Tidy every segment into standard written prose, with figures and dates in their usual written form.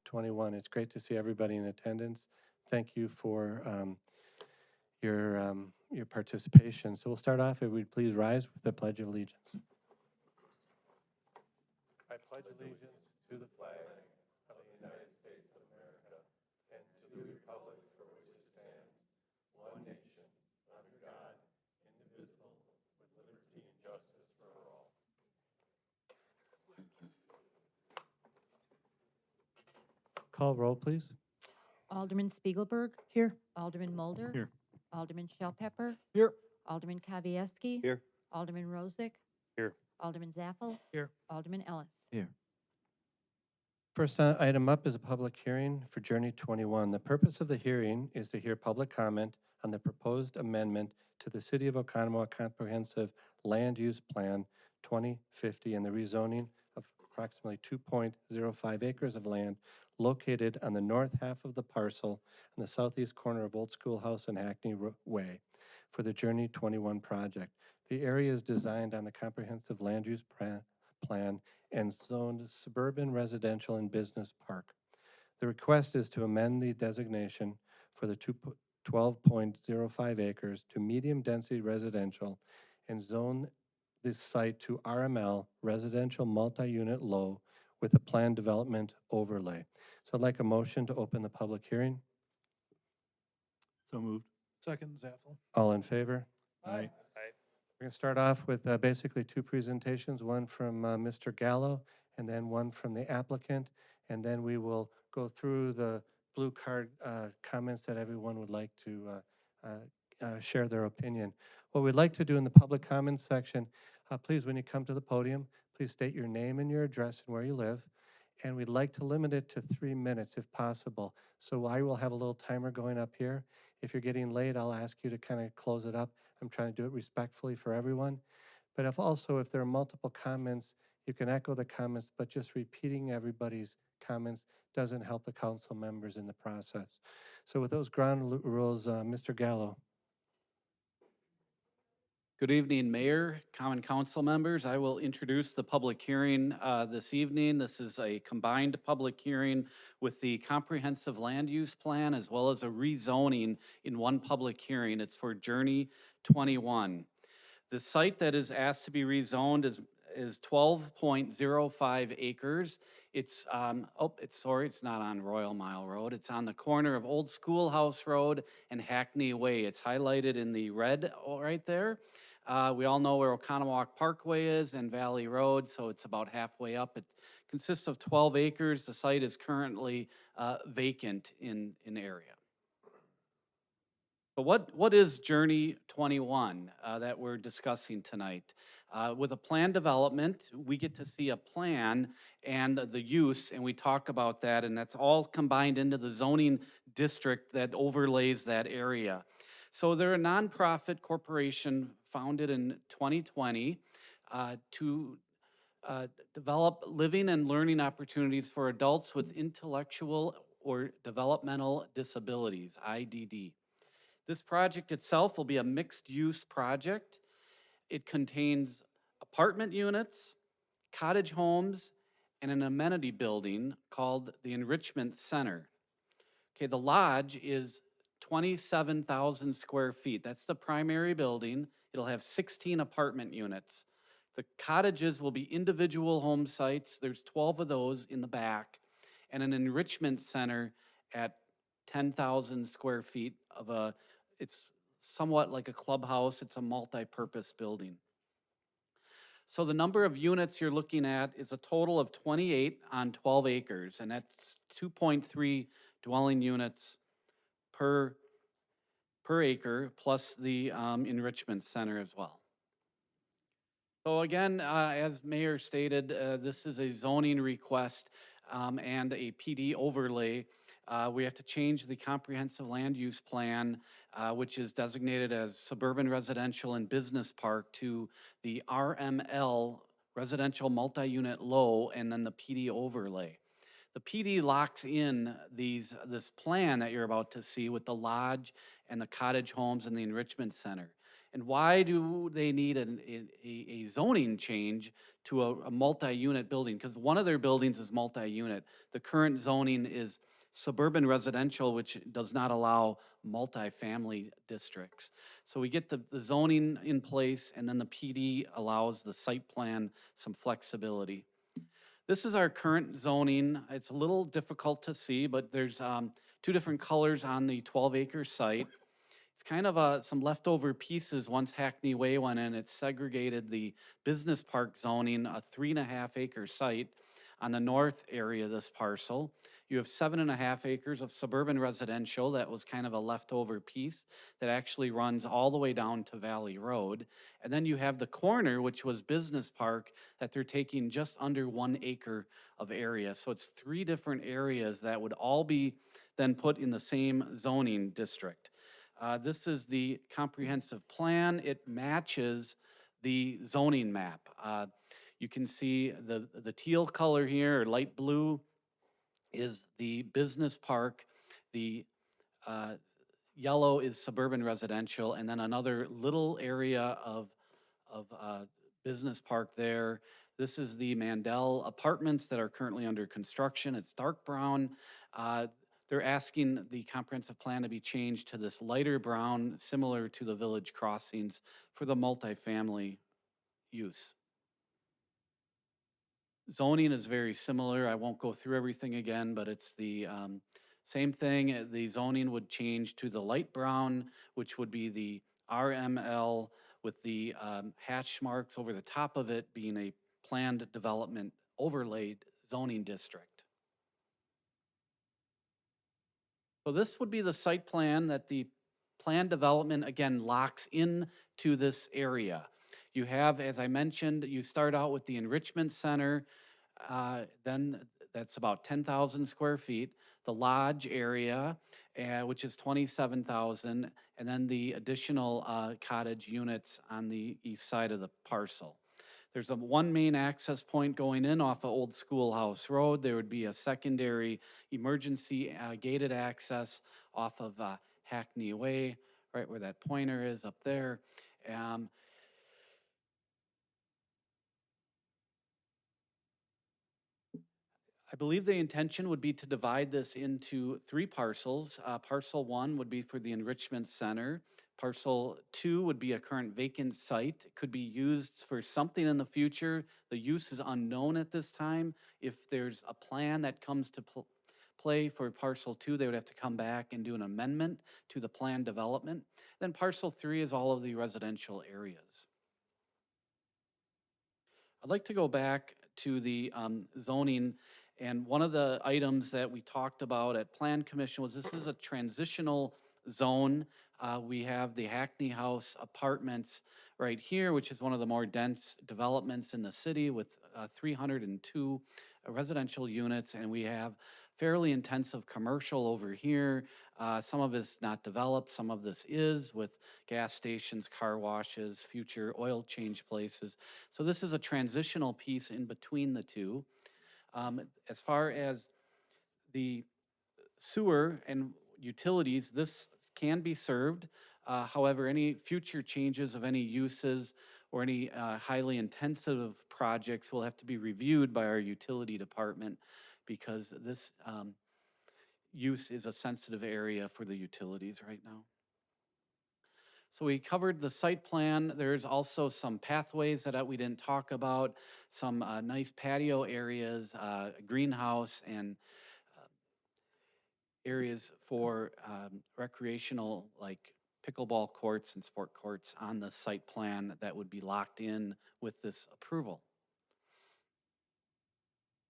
21. It's great to see everybody in attendance. Thank you for your participation. So we'll start off, if we'd please rise with the Pledge of Allegiance. I pledge allegiance to the flag of the United States of America and to the republic for which it stands, one nation, under God, indivisible, with liberty and justice for all. Call roll, please. Alderman Spiegelberg. Here. Alderman Mulder. Here. Alderman Shellpepper. Here. Alderman Kavieski. Here. Alderman Rosick. Here. Alderman Zaffel. Here. Alderman Ellis. Here. First item up is a public hearing for Journey 21. The purpose of the hearing is to hear public comment on the proposed amendment to the City of Oconomowoc Comprehensive Land Use Plan 2050 and the rezoning of approximately 2.05 acres of land located on the north half of the parcel in the southeast corner of Old Schoolhouse and Hackney Way for the Journey 21 project. The area is designed on the Comprehensive Land Use Plan and zoned suburban residential and business park. The request is to amend the designation for the 12.05 acres to medium density residential and zone this site to RML, residential multi-unit low, with a planned development overlay. So I'd like a motion to open the public hearing. So moved. Second, Zaffel. All in favor? Aye. We're going to start off with basically two presentations, one from Mr. Gallo and then one from the applicant, and then we will go through the blue card comments that everyone would like to share their opinion. What we'd like to do in the public comments section, please, when you come to the podium, please state your name and your address and where you live, and we'd like to limit it to 3 minutes if possible. So I will have a little timer going up here. If you're getting late, I'll ask you to kind of close it up. I'm trying to do it respectfully for everyone. But if there are multiple comments, you can echo the comments, but just repeating everybody's comments doesn't help the council members in the process. So with those ground rules, Mr. Gallo. Good evening, Mayor, Common Council members. I will introduce the public hearing this evening. This is a combined public hearing with the Comprehensive Land Use Plan as well as a rezoning in one public hearing. It's for Journey 21. The site that is asked to be rezoned is 12.05 acres. It's not on Royal Mile Road. It's on the corner of Old Schoolhouse Road and Hackney Way. It's highlighted in the red right there. We all know where Oconomowoc Parkway is and Valley Road, so it's about halfway up. It consists of 12 acres. The site is currently vacant in area. But what is Journey 21 that we're discussing tonight? With a plan development, we get to see a plan and the use, and we talk about that, and that's all combined into the zoning district that overlays that area. So they're a nonprofit corporation founded in 2020 to develop living and learning opportunities for adults with intellectual or developmental disabilities, IDD. This project itself will be a mixed-use project. It contains apartment units, cottage homes, and an amenity building called the Enrichment Center. Okay, the lodge is 27,000 square feet. That's the primary building. It'll have 16 apartment units. The cottages will be individual home sites. There's 12 of those in the back, and an enrichment center at 10,000 square feet of it's somewhat like a clubhouse. It's a multi-purpose building. So the number of units you're looking at is a total of 28 on 12 acres, and that's 2.3 dwelling units per acre, plus the enrichment center as well. So again, as Mayor stated, this is a zoning request and a PD overlay. We have to change the comprehensive land use plan, which is designated as suburban residential and business park, to the RML, residential multi-unit low, and then the PD overlay. The PD locks in this plan that you're about to see with the lodge and the cottage homes and the enrichment center. And why do they need a zoning change to a multi-unit building? Because one of their buildings is multi-unit. The current zoning is suburban residential, which does not allow multifamily districts. So we get the zoning in place, and then the PD allows the site plan some flexibility. This is our current zoning. It's a little difficult to see, but there's two different colors on the 12-acre site. It's kind of some leftover pieces once Hackney Way went in. It segregated the business park zoning, a 3.5-acre site on the north area of this parcel. You have 7.5 acres of suburban residential that was kind of a leftover piece that actually runs all the way down to Valley Road. And then you have the corner, which was business park, that they're taking just under 1 acre of area. So it's 3 different areas that would all be then put in the same zoning district. This is the comprehensive plan. It matches the zoning map. You can see the teal color here, or light blue, is the business park. The uh, yellow is suburban residential, and then another little area of business park there. This is the Mandel apartments that are currently under construction. It's dark brown. They're asking the comprehensive plan to be changed to this lighter brown, similar to the village crossings for the multifamily use. Zoning is very similar. I won't go through everything again, but it's the same thing. The zoning would change to the light brown, which would be the RML, with the hash marks over the top of it being a planned development overlaid zoning district. So this would be the site plan that the plan development, again, locks in to this area. You have, as I mentioned, you start out with the enrichment center, then that's about 10,000 square feet. The lodge area, which is 27,000, and then the additional cottage units on the east side of the parcel. There's one main access point going in off of Old Schoolhouse Road. There would be a secondary emergency gated access off of Hackney Way, right where that pointer is up there. I believe the intention would be to divide this into 3 parcels. Parcel 1 would be for the enrichment center. Parcel 2 would be a current vacant site. It could be used for something in the future. The use is unknown at this time. If there's a plan that comes to play for parcel 2, they would have to come back and do an amendment to the plan development. Then parcel 3 is all of the residential areas. I'd like to go back to the zoning, and one of the items that we talked about at Plan Commission was this is a transitional zone. We have the Hackney House apartments right here, which is one of the more dense developments in the city with 302 residential units, and we have fairly intensive commercial over here. Some of it's not developed, some of this is, with gas stations, car washes, future oil change places. So this is a transitional piece in between the two. As far as the sewer and utilities, this can be served. However, any future changes of any uses or any highly intensive projects will have to be reviewed by our utility department, because this use is a sensitive area for the utilities right now. So we covered the site plan. There's also some pathways that we didn't talk about, some nice patio areas, greenhouse, and areas for recreational, like pickleball courts and sport courts on the site plan that would be locked in with this approval.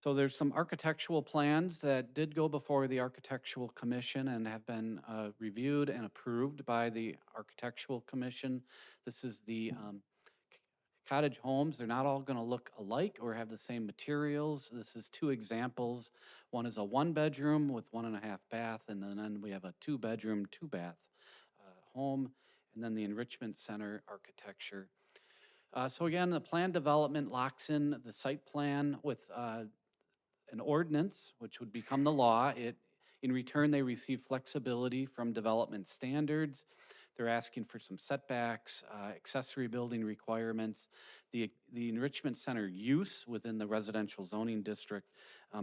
So there's some architectural plans that did go before the Architectural Commission and have been reviewed and approved by the Architectural Commission. This is the cottage homes. They're not all going to look alike or have the same materials. This is 2 examples. One is a 1-bedroom with 1.5 bath, and then we have a 2-bedroom, 2-bath home, and then the enrichment center architecture. So again, the plan development locks in the site plan with an ordinance, which would become the law. In return, they receive flexibility from development standards. They're asking for some setbacks, accessory building requirements, the enrichment center use within the residential zoning district.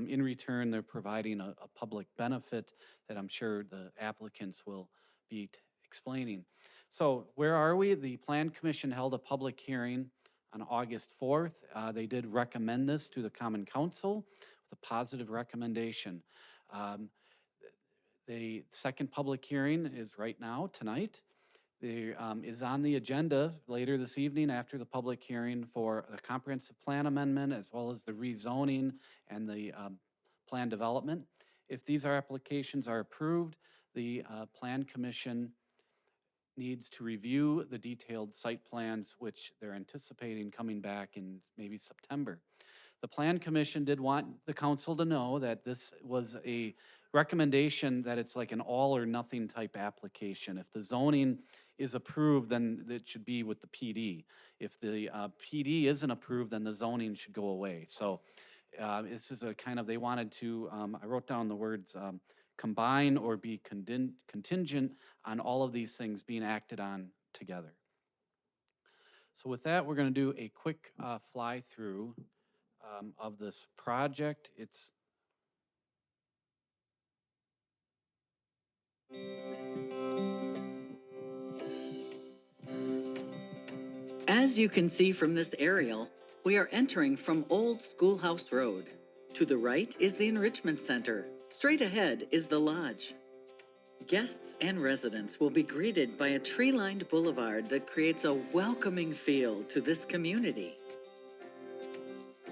In return, they're providing a public benefit that I'm sure the applicants will be explaining. So where are we? The Plan Commission held a public hearing on August 4th. They did recommend this to the Common Council with a positive recommendation. Um, the second public hearing is right now, tonight. There is on the agenda later this evening after the public hearing for the comprehensive plan amendment as well as the rezoning and the plan development. If these applications are approved, the Plan Commission needs to review the detailed site plans, which they're anticipating coming back in maybe September. The Plan Commission did want the council to know that this was a recommendation that it's like an all or nothing type application. If the zoning is approved, then it should be with the PD. If the PD isn't approved, then the zoning should go away. So this is a kind of, they wanted to, I wrote down the words, combine or be contingent on all of these things being acted on together. So with that, we're going to do a quick fly through of this project. It's As you can see from this aerial, we are entering from Old Schoolhouse Road. To the right is the Enrichment Center. Straight ahead is the lodge. Guests and residents will be greeted by a tree-lined boulevard that creates a welcoming feel to this community.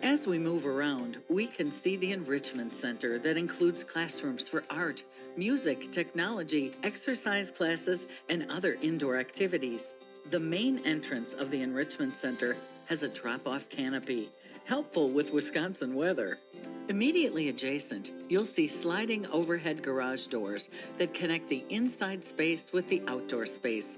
As we move around, we can see the Enrichment Center that includes classrooms for art, music, technology, exercise classes, and other indoor activities. The main entrance of the Enrichment Center has a drop-off canopy, helpful with Wisconsin weather. Immediately adjacent, you'll see sliding overhead garage doors that connect the inside space with the outdoor space,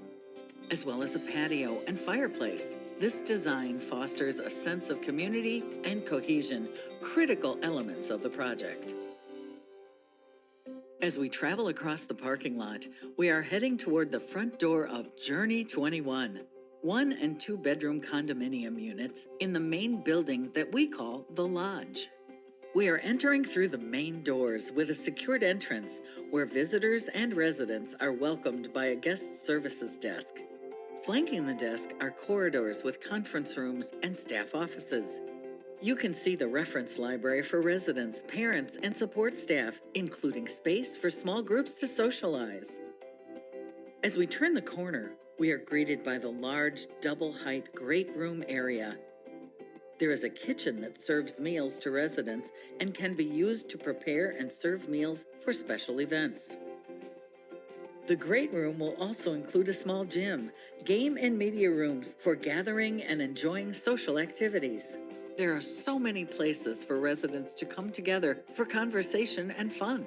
as well as a patio and fireplace. This design fosters a sense of community and cohesion, critical elements of the project. As we travel across the parking lot, we are heading toward the front door of Journey 21, 1 and 2 bedroom condominium units in the main building that we call the Lodge. We are entering through the main doors with a secured entrance where visitors and residents are welcomed by a guest services desk. Flanking the desk are corridors with conference rooms and staff offices. You can see the reference library for residents, parents, and support staff, including space for small groups to socialize. As we turn the corner, we are greeted by the large, double-height great room area. There is a kitchen that serves meals to residents and can be used to prepare and serve meals for special events. The great room will also include a small gym, game and media rooms for gathering and enjoying social activities. There are so many places for residents to come together for conversation and fun.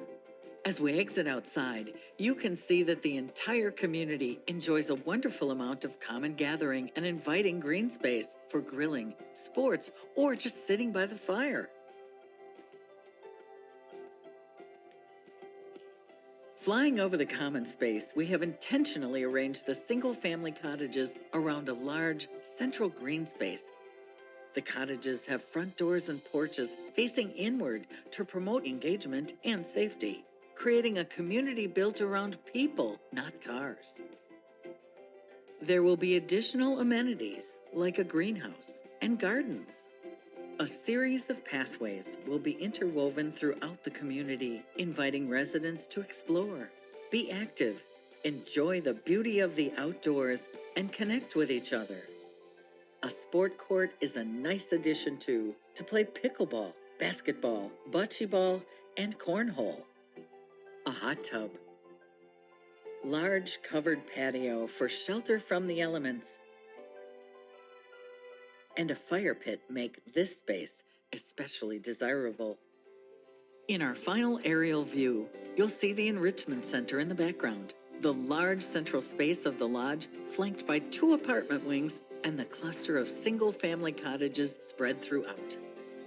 As we exit outside, you can see that the entire community enjoys a wonderful amount of common gathering and inviting green space for grilling, sports, or just sitting by the fire. Flying over the common space, we have intentionally arranged the single-family cottages around a large central green space. The cottages have front doors and porches facing inward to promote engagement and safety, creating a community built around people, not cars. There will be additional amenities like a greenhouse and gardens. A series of pathways will be interwoven throughout the community, inviting residents to explore, be active, enjoy the beauty of the outdoors, and connect with each other. A sport court is a nice addition to play pickleball, basketball, bocce ball, and cornhole. A hot tub. Large covered patio for shelter from the elements. And a fire pit make this space especially desirable. In our final aerial view, you'll see the Enrichment Center in the background, the large central space of the lodge flanked by 2 apartment wings and the cluster of single-family cottages spread throughout.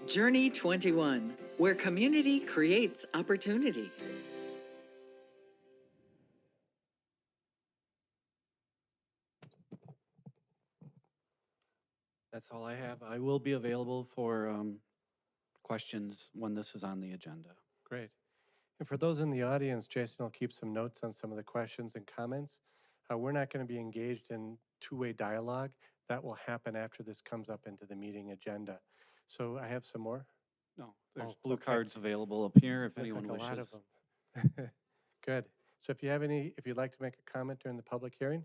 Journey 21, where community creates opportunity. That's all I have. I will be available for questions when this is on the agenda. Great. And for those in the audience, Jason will keep some notes on some of the questions and comments. We're not going to be engaged in two-way dialogue. That will happen after this comes up into the meeting agenda. So I have some more. No, there's Oh, blue okay. cards available up here if Look anyone like a lot wishes. of them. Good. So if you'd like to make a comment during the public hearing,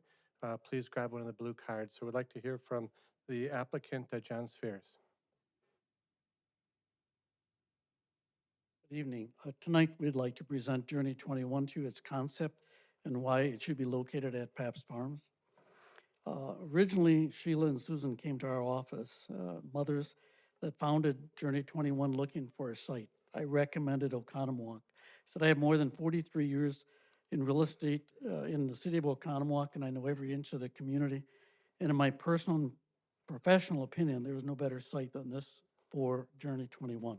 please grab one of the blue cards. So we'd like to hear from the applicant, John Spheres. Good evening. Tonight, we'd like to present Journey 21 to you, its concept, and why it should be located at Pabst Farms. Originally, Sheila and Susan came to our office, mothers that founded Journey 21 looking for a site. I recommended Oconomowoc. Said I have more than 43 years in real estate in the city of Oconomowoc, and I know every inch of the community. And in my personal and professional opinion, there is no better site than this for Journey 21.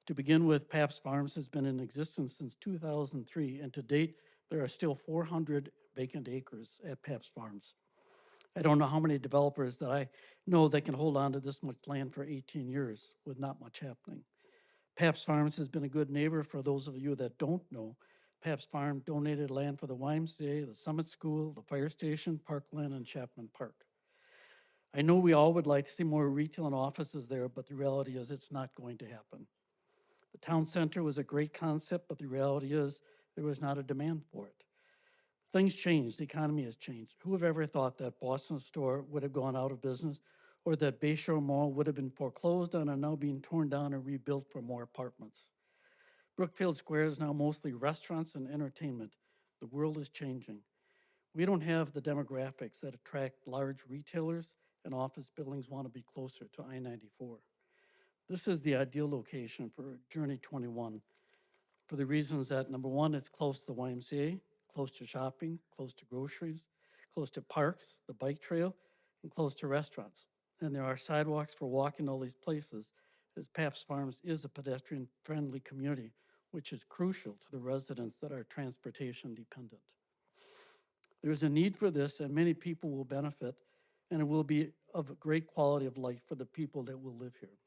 To begin with, Pabst Farms has been in existence since 2003, and to date, there are still 400 vacant acres at Pabst Farms. I don't know how many developers that I know that can hold on to this much land for 18 years with not much happening. Pabst Farms has been a good neighbor. For those of you that don't know, Pabst Farm donated land for the YMCA, the Summit School, the fire station, Parkland, and Chapman Park. I know we all would like to see more retail and offices there, but the reality is it's not going to happen. The town center was a great concept, but the reality is there was not a demand for it. Things changed, the economy has changed. Who have ever thought that Boston store would have gone out of business, or that Bayshore Mall would have been foreclosed on and now being torn down and rebuilt for more apartments? Brookfield Square is now mostly restaurants and entertainment. The world is changing. We don't have the demographics that attract large retailers, and office buildings want to be closer to I-94. This is the ideal location for Journey 21 for the reasons that, number one, it's close to the YMCA, close to shopping, close to groceries, close to parks, the bike trail, and close to restaurants. And there are sidewalks for walking all these places, as Pabst Farms is a pedestrian-friendly community, which is crucial to the residents that are transportation dependent. There's a need for this, and many people will benefit, and it will be of a great quality of life for the people that will live here.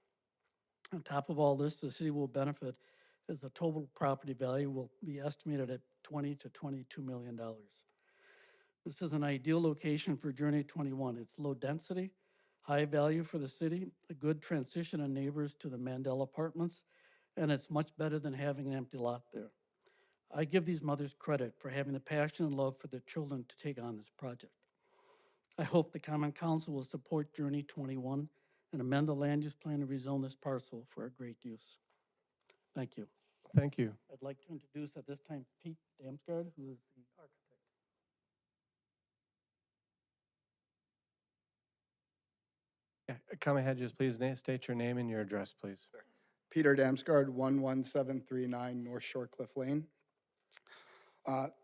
On top of all this, the city will benefit as the total property value will be estimated at $20 to $22 million. This is an ideal location for Journey 21. It's low density, high value for the city, a good transition of neighbors to the Mandel apartments, and it's much better than having an empty lot there. I give these mothers credit for having the passion and love for their children to take on this project. I hope the Common Council will support Journey 21 and amend the land use plan to rezone this parcel for a great use. Thank you. Thank you. I'd like to introduce at this time Pete Damsgaard, who is the architect. Yeah, come ahead, just please state your name and your address, please. Peter Damsgaard, 11739 North Shore Cliff Lane.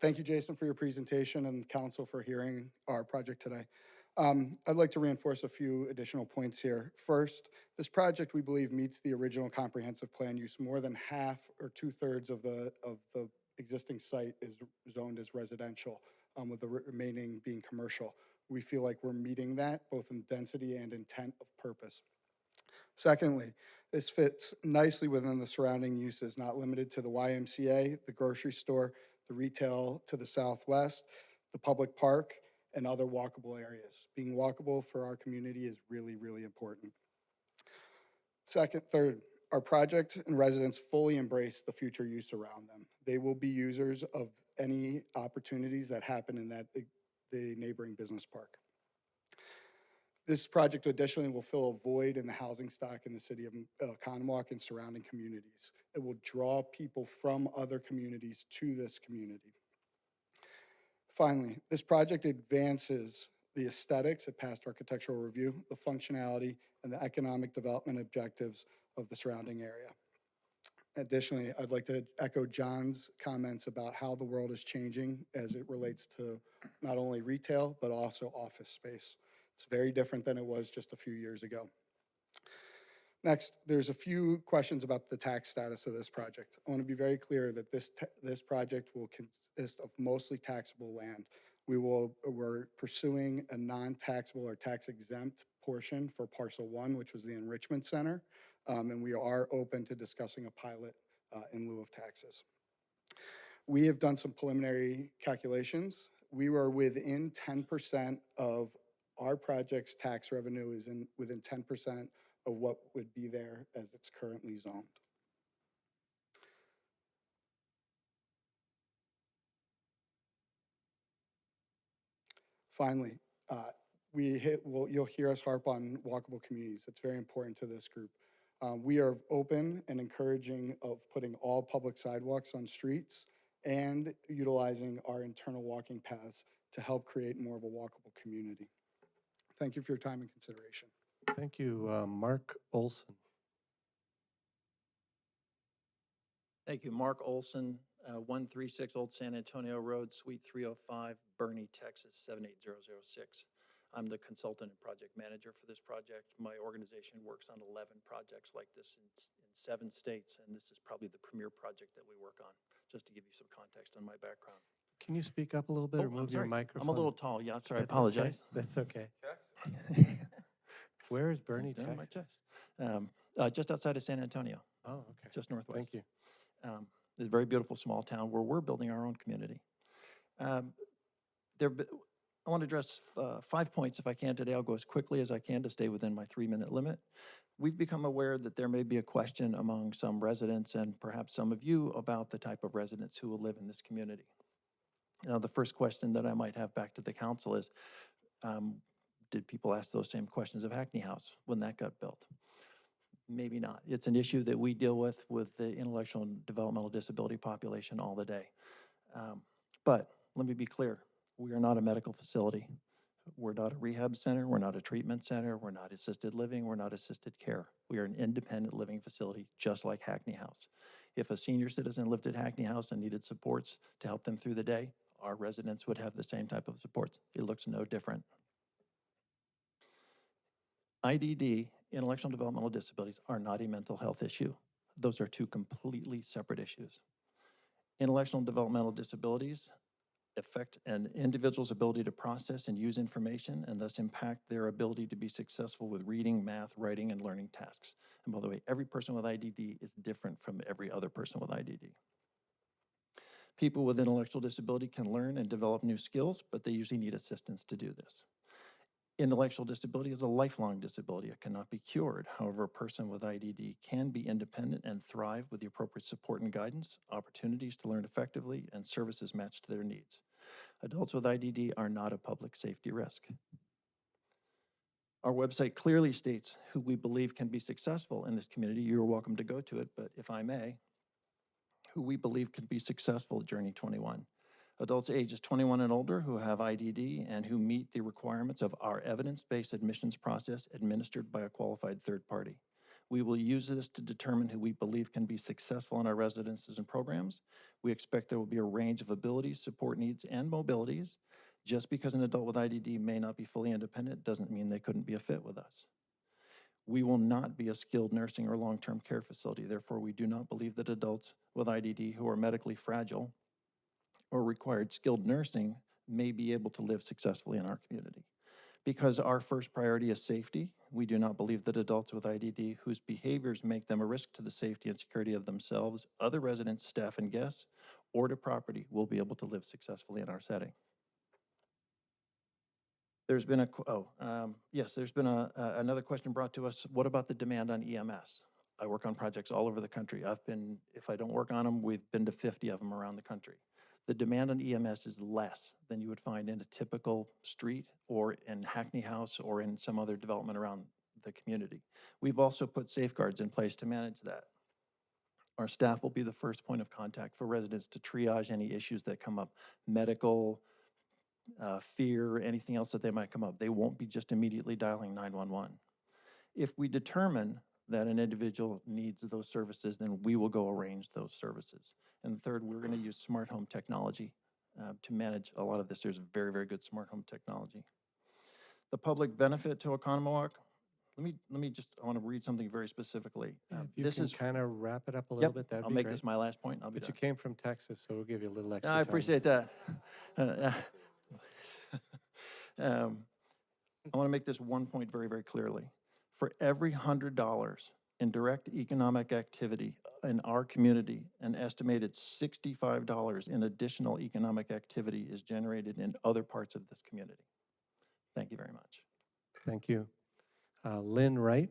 Thank you, Jason, for your presentation and council for hearing our project today. I'd like to reinforce a few additional points here. First, this project, we believe, meets the original comprehensive plan use. More than half or 2/3 of the existing site is zoned as residential, with the remaining being commercial. We feel like we're meeting that both in density and intent of purpose. Secondly, this fits nicely within the surrounding uses, not limited to the YMCA, the grocery store, the retail to the southwest, the public park, and other walkable areas. Being walkable for our community is really, really important. Third, our project and residents fully embrace the future use around them. They will be users of any opportunities that happen in the neighboring business park. This project additionally will fill a void in the housing stock in the city of Oconomowoc and surrounding communities. It will draw people from other communities to this community. Finally, this project advances the aesthetics at past architectural review, the functionality, and the economic development objectives of the surrounding area. Additionally, I'd like to echo John's comments about how the world is changing as it relates to not only retail, but also office space. It's very different than it was just a few years ago. Next, there's a few questions about the tax status of this project. I want to be very clear that this project will consist of mostly taxable land. We're pursuing a non-taxable or tax-exempt portion for parcel one, which was the enrichment center. And we are open to discussing a pilot in lieu of taxes. We have done some preliminary calculations. We were within 10% of our project's tax revenue is within 10% of what would be there as it's currently zoned. Finally, you'll hear us harp on walkable communities. It's very important to this group. We are open and encouraging of putting all public sidewalks on streets and utilizing our internal walking paths to help create more of a walkable community. Thank you for your time and consideration. Thank you. Mark Olson. Thank you. Mark Olson, 136 Old San Antonio Road, Suite 305, Bernie, Texas, 78006. I'm the consultant and project manager for this project. My organization works on 11 projects like this in 7 states, and this is probably the premier project that we work on, just to give you some context on my background. Can you speak up a little bit or I'm move your sorry. microphone? I'm a little tall, yeah, sorry, I That's okay. apologize. That's okay. Where is Bernie, Down my Texas? chest. Just outside of San Antonio, Oh, okay. just northwest. Thank you. It's a very beautiful small town where we're building our own community. I want to address 5 points if I can today. I'll go as quickly as I can to stay within my 3-minute limit. We've become aware that there may be a question among some residents and perhaps some of you about the type of residents who will live in this community. Now, the first question that I might have back to the council is, did people ask those same questions of Hackney House when that got built? Maybe not. It's an issue that we deal with the intellectual and developmental disability population all the day. But let me be clear, we are not a medical facility. We're not a rehab center. We're not a treatment center. We're not assisted living. We're not assisted care. We are an independent living facility, just like Hackney House. If a senior citizen lived at Hackney House and needed supports to help them through the day, our residents would have the same type of supports. It looks no different. IDD, intellectual and developmental disabilities, are not a mental health issue. Those are 2 completely separate issues. Intellectual and developmental disabilities affect an individual's ability to process and use information and thus impact their ability to be successful with reading, math, writing, and learning tasks. And by the way, every person with IDD is different from every other person with IDD. People with intellectual disability can learn and develop new skills, but they usually need assistance to do this. Intellectual disability is a lifelong disability. It cannot be cured. However, a person with IDD can be independent and thrive with the appropriate support and guidance, opportunities to learn effectively, and services matched to their needs. Adults with IDD are not a public safety risk. Our website clearly states who we believe can be successful in this community. You're welcome to go to it, but if I may, who we believe can be successful at Journey 21. Adults ages 21 and older who have IDD and who meet the requirements of our evidence-based admissions process administered by a qualified third party. We will use this to determine who we believe can be successful in our residences and programs. We expect there will be a range of abilities, support needs, and mobilities. Just because an adult with IDD may not be fully independent doesn't mean they couldn't be a fit with us. We will not be a skilled nursing or long-term care facility. Therefore, we do not believe that adults with IDD who are medically fragile or required skilled nursing may be able to live successfully in our community. Because our first priority is safety, we do not believe that adults with IDD whose behaviors make them a risk to the safety and security of themselves, other residents, staff, and guests, or to property will be able to live successfully in our setting. There's been another question brought to us. What about the demand on EMS? I work on projects all over the country. If I don't work on them, we've been to 50 of them around the country. The demand on EMS is less than you would find in a typical street or in Hackney House or in some other development around the community. We've also put safeguards in place to manage that. Our staff will be the first point of contact for residents to triage any issues that come up, medical, fear, anything else that they might come up. They won't be just immediately dialing 911. If we determine that an individual needs those services, then we will go arrange those services. And third, we're going to use smart home technology to manage a lot of this. There's very, very good smart home technology. The public benefit to Oconomowoc, I want to read something very specifically. If you This can is, kind of wrap it up a little bit, that'd I'll be make great. this my last point. I'll be But done. you came from Texas, so we'll give you a little extra I time. appreciate that. I want to make this one point very, very clearly. For every $100 in direct economic activity in our community, an estimated $65 in additional economic activity is generated in other parts of this community. Thank you very much. Thank you. Lynn Wright?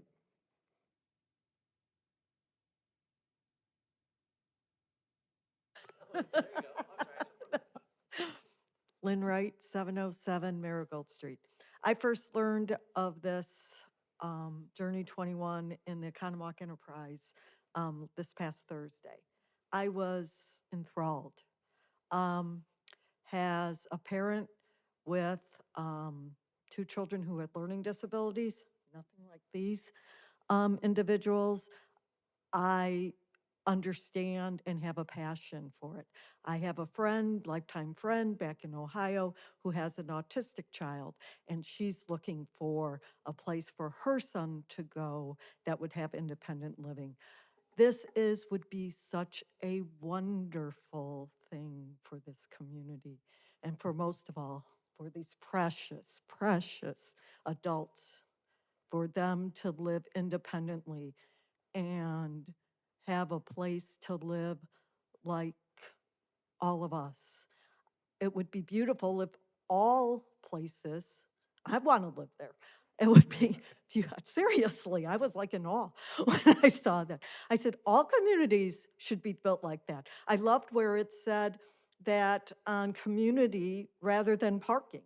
Lynn Wright, 707 Marigold Street. I first learned of this Journey 21 in the Oconomowoc Enterprise this past Thursday. I was enthralled. Has a parent with 2 children who had learning disabilities, nothing like these individuals. I understand and have a passion for it. I have a friend, lifetime friend back in Ohio, who has an autistic child, and she's looking for a place for her son to go that would have independent living. This would be such a wonderful thing for this community, and for most of all, for these precious, precious adults, for them to live independently and have a place to live like all of us. It would be beautiful if all places, I want to live there. It would be, yeah, seriously, I was like in awe when I saw that. I said, all communities should be built like that. I loved where it said that on community rather than parking.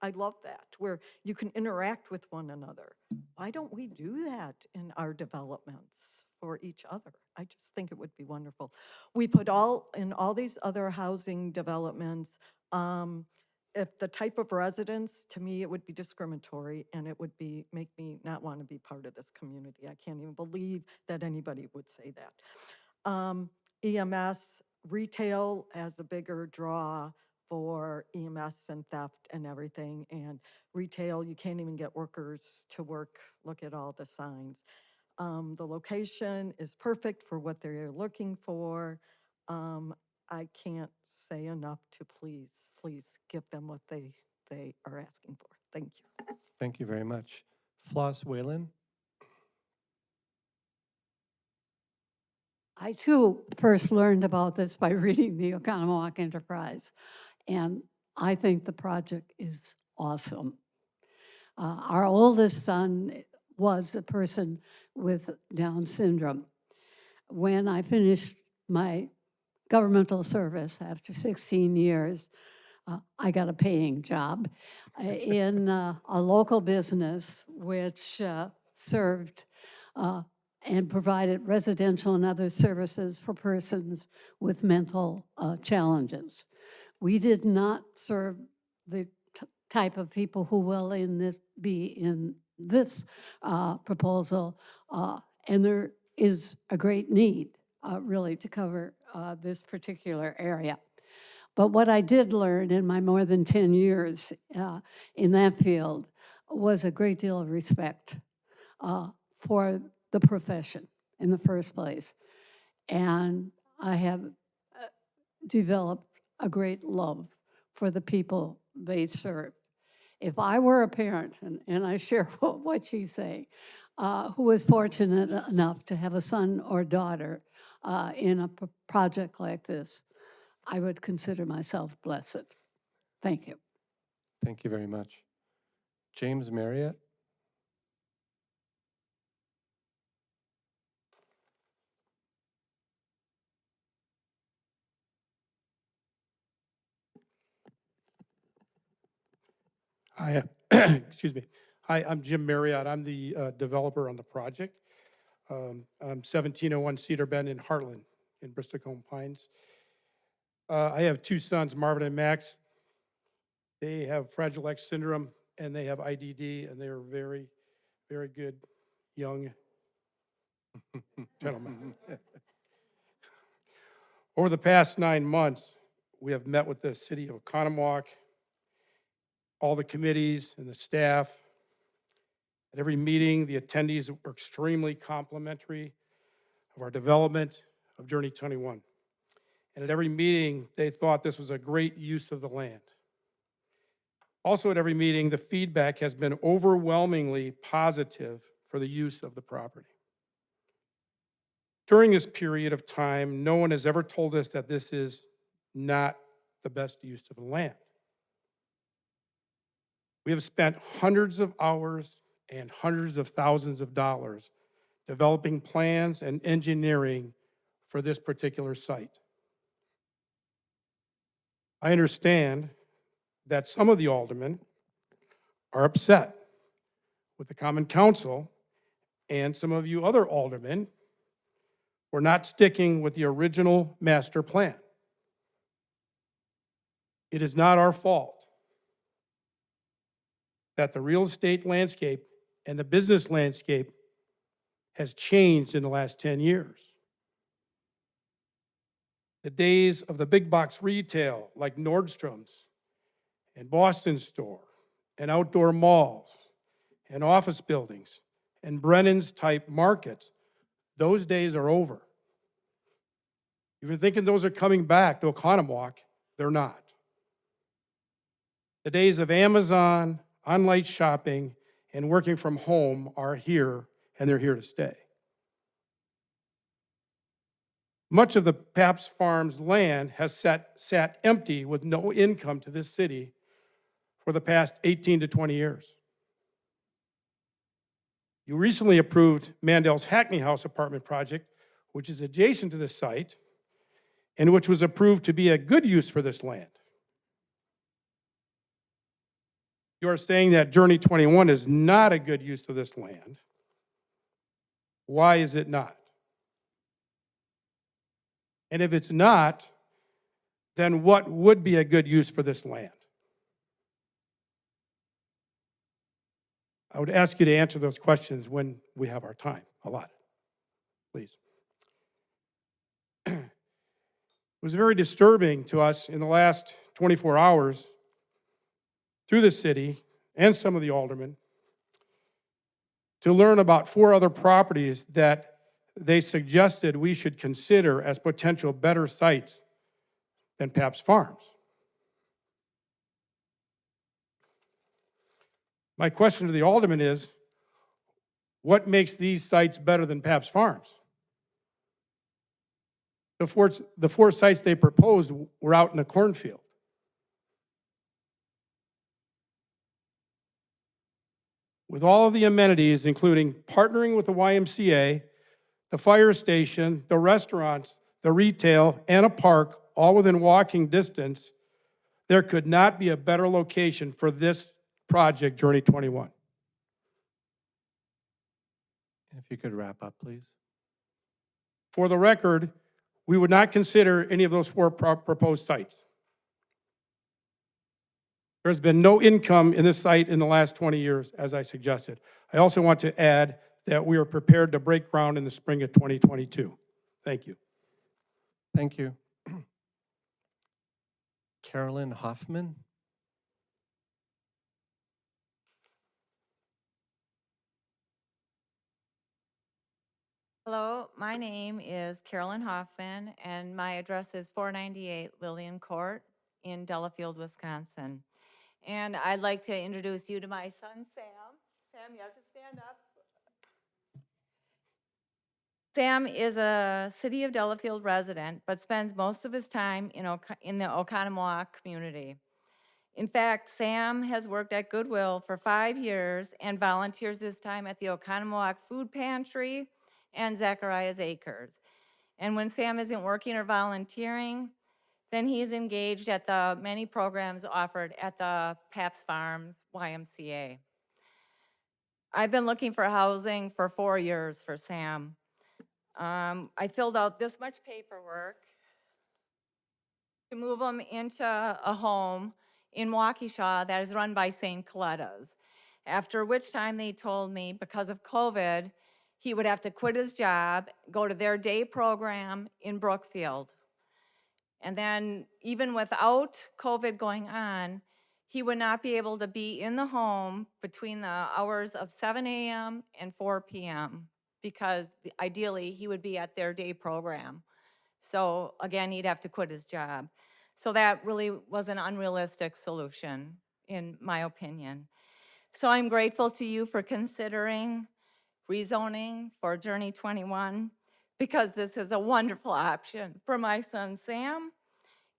I love that, where you can interact with one another. Why don't we do that in our developments for each other? I just think it would be wonderful. We put in all these other housing developments, if the type of residence, to me, it would be discriminatory and it would make me not want to be part of this community. I can't even believe that anybody would say that. EMS, retail has a bigger draw for EMS and theft and everything. And retail, you can't even get workers to work. Look at all the signs. The location is perfect for what they're looking for. I can't say enough to please give them what they are asking for. Thank you. Thank you very much. Floss Whalen? I too first learned about this by reading the Oconomowoc Enterprise, and I think the project is awesome. Our oldest son was a person with Down syndrome. When I finished my governmental service after 16 years, I got a paying job in a local business which served and provided residential and other services for persons with mental challenges. We did not serve the type of people who will be in this proposal, and there is a great need really to cover this particular area. But what I did learn in my more than 10 years in that field was a great deal of respect for the profession in the first place. And I have developed a great love for the people they serve. If I were a parent, and I share what she's saying, who was fortunate enough to have a son or daughter in a project like this, I would consider myself blessed. Thank you. Thank you very much. James Marriott? Hi, excuse me. Hi, I'm Jim Marriott. I'm the developer on the project. I'm 1701 Cedar Bend in Heartland in Bristlecone Pines. I have 2 sons, Marvin and Max. They have Fragile X syndrome and they have IDD, and they are very, very good young gentlemen. Over the past 9 months, we have met with the city of Oconomowoc, all the committees and the staff. At every meeting, the attendees were extremely complimentary of our development of Journey 21. And at every meeting, they thought this was a great use of the land. Also, at every meeting, the feedback has been overwhelmingly positive for the use of the property. During this period of time, no one has ever told us that this is not the best use of the land. We have spent hundreds of hours and hundreds of thousands of dollars developing plans and engineering for this particular site. I understand that some of the aldermen are upset with the Common Council and some of you other aldermen for not sticking with the original master plan. It is not our fault that the real estate landscape and the business landscape has changed in the last 10 years. The days of the big box retail like Nordstrom's and Boston Store and outdoor malls and office buildings and Brennan's type markets, those days are over. If you're thinking those are coming back to Oconomowoc, they're not. The days of Amazon, online shopping, and working from home are here, and they're here to stay. Much of the Pabst Farms land has sat empty with no income to this city for the past 18 to 20 years. You recently approved Mandel's Hackney House apartment project, which is adjacent to this site, and which was approved to be a good use for this land. You are saying that Journey 21 is not a good use of this land. Why is it not? And if it's not, then what would be a good use for this land? I would ask you to answer those questions when we have our time allotted, please. It was very disturbing to us in the last 24 hours through the city and some of the aldermen to learn about 4 other properties that they suggested we should consider as potential better sites than Pabst Farms. My question to the alderman is, what makes these sites better than Pabst Farms? The four sites they proposed were out in a cornfield. With all of the amenities, including partnering with the YMCA, the fire station, the restaurants, the retail, and a park, all within walking distance, there could not be a better location for this project, Journey 21. If you could wrap up, please. For the record, we would not consider any of those 4 proposed sites. There's been no income in this site in the last 20 years, as I suggested. I also want to add that we are prepared to break ground in the spring of 2022. Thank you. Thank you. Carolyn Hoffman. Hello, my name is Carolyn Hoffman, and my address is 498 Lillian Court in Delafield, Wisconsin. And I'd like to introduce you to my son, Sam. Sam, you have to stand up. Sam is a City of Delafield resident, but spends most of his time in the Oconomowoc community. In fact, Sam has worked at Goodwill for 5 years and volunteers his time at the Oconomowoc Food Pantry and Zachariah's Acres. And when Sam isn't working or volunteering, then he's engaged at the many programs offered at the Pabst Farms YMCA. I've been looking for housing for 4 years for Sam. I filled out this much paperwork to move him into a home in Waukesha that is run by St. Coletta's. After which time they told me because of COVID, he would have to quit his job, go to their day program in Brookfield. And then even without COVID going on, he would not be able to be in the home between the hours of 7 a.m. and 4 p.m. because ideally he would be at their day program. So again, he'd have to quit his job. So that really was an unrealistic solution. in my opinion. So I'm grateful to you for considering rezoning for Journey 21 because this is a wonderful option for my son Sam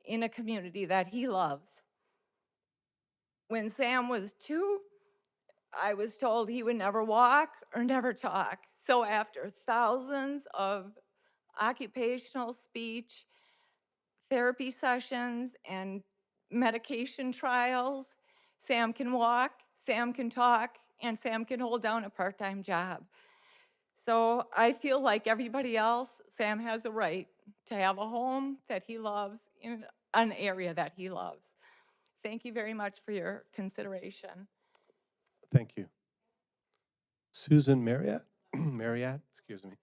in a community that he loves. When Sam was 2, I was told he would never walk or never talk. So after thousands of occupational speech, therapy sessions, and medication trials, Sam can walk, Sam can talk, and Sam can hold down a part-time job. So I feel like everybody else, Sam has a right to have a home that he loves in an area that he loves. Thank you very much for your consideration. Thank you. Susan Marriott, Marriott, excuse me.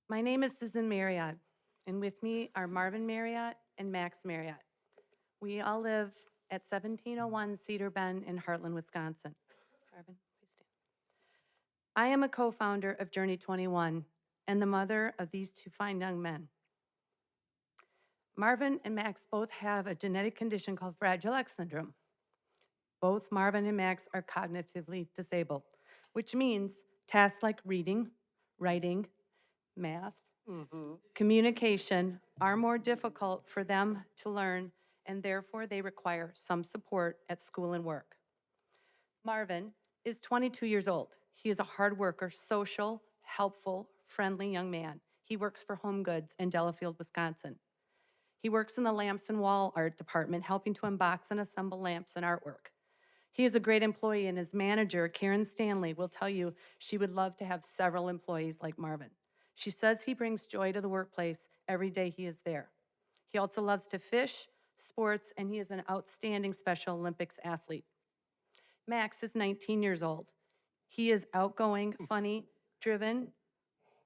My name is Susan Marriott, and with me are Marvin Marriott and Max Marriott. We all live at 1701 Cedar Bend in Heartland, Wisconsin. Marvin, please stand. I am a co-founder of Journey 21 and the mother of these two fine young men. Marvin and Max both have a genetic condition called Fragile X syndrome. Both Marvin and Max are cognitively disabled, which means tasks like reading, writing, math, communication are more difficult for them to learn, and therefore they require some support at school and work. Marvin is 22 years old. He is a hard worker, social, helpful, friendly young man. He works for Home Goods in Delafield, Wisconsin. He works in the lamps and wall art department, helping to unbox and assemble lamps and artwork. He is a great employee, and his manager, Karen Stanley, will tell you she would love to have several employees like Marvin. She says he brings joy to the workplace every day he is there. He also loves to fish, sports, and he is an outstanding Special Olympics athlete. Max is 19 years old. He is outgoing, funny, driven,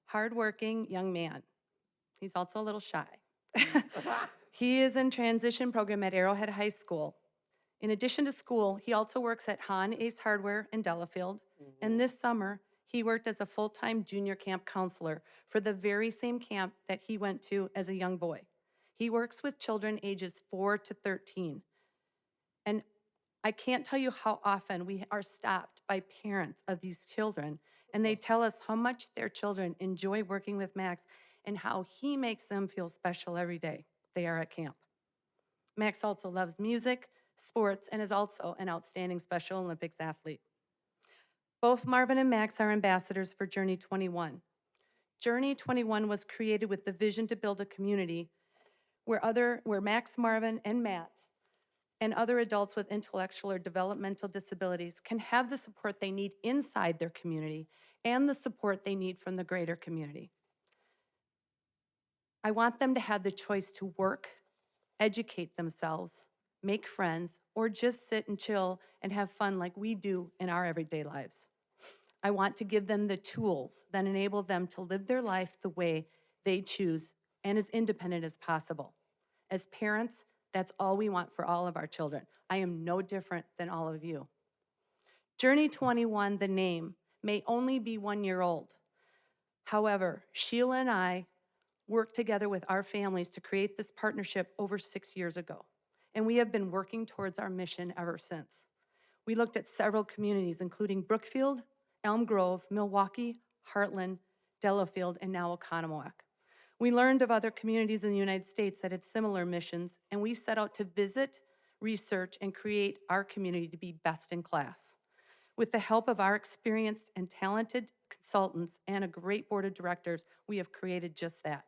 hardworking young man. He's also a little shy. He is in transition program at Arrowhead High School. In addition to school, he also works at Han Ace Hardware in Delafield. And this summer, he worked as a full-time junior camp counselor for the very same camp that he went to as a young boy. He works with children ages 4 to 13. And I can't tell you how often we are stopped by parents of these children, and they tell us how much their children enjoy working with Max and how he makes them feel special every day they are at camp. Max also loves music, sports, and is also an outstanding Special Olympics athlete. Both Marvin and Max are ambassadors for Journey 21. Journey 21 was created with the vision to build a community where Max, Marvin, and Matt and other adults with intellectual or developmental disabilities can have the support they need inside their community and the support they need from the greater community. I want them to have the choice to work, educate themselves, make friends, or just sit and chill and have fun like we do in our everyday lives. I want to give them the tools that enable them to live their life the way they choose and as independent as possible. As parents, that's all we want for all of our children. I am no different than all of you. Journey 21, the name, may only be 1 year old. However, Sheila and I worked together with our families to create this partnership over 6 years ago, and we have been working towards our mission ever since. We looked at several communities, including Brookfield, Elm Grove, Milwaukee, Heartland, Delafield, and now Oconomowoc. We learned of other communities in the United States that had similar missions, and we set out to visit, research, and create our community to be best in class. With the help of our experienced and talented consultants and a great board of directors, we have created just that.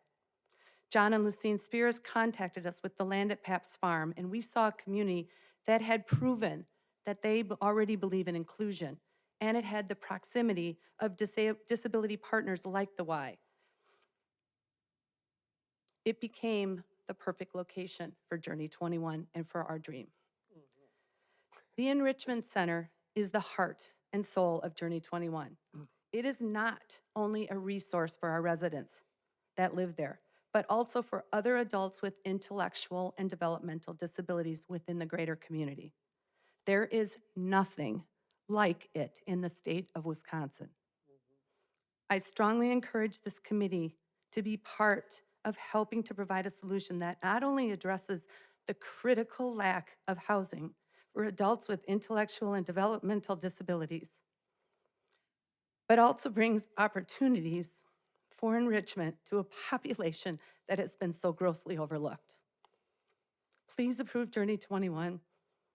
John and Lucine Spears contacted us with the land at Pap's Farm, and we saw a community that had proven that they already believe in inclusion, and it had the proximity of disability partners like the Y. It became the perfect location for Journey 21 and for our dream. The Enrichment Center is the heart and soul of Journey 21. It is not only a resource for our residents that live there, but also for other adults with intellectual and developmental disabilities within the greater community. There is nothing like it in the state of Wisconsin. I strongly encourage this committee to be part of helping to provide a solution that not only addresses the critical lack of housing for adults with intellectual and developmental disabilities, but also brings opportunities for enrichment to a population that has been so grossly overlooked. Please approve Journey 21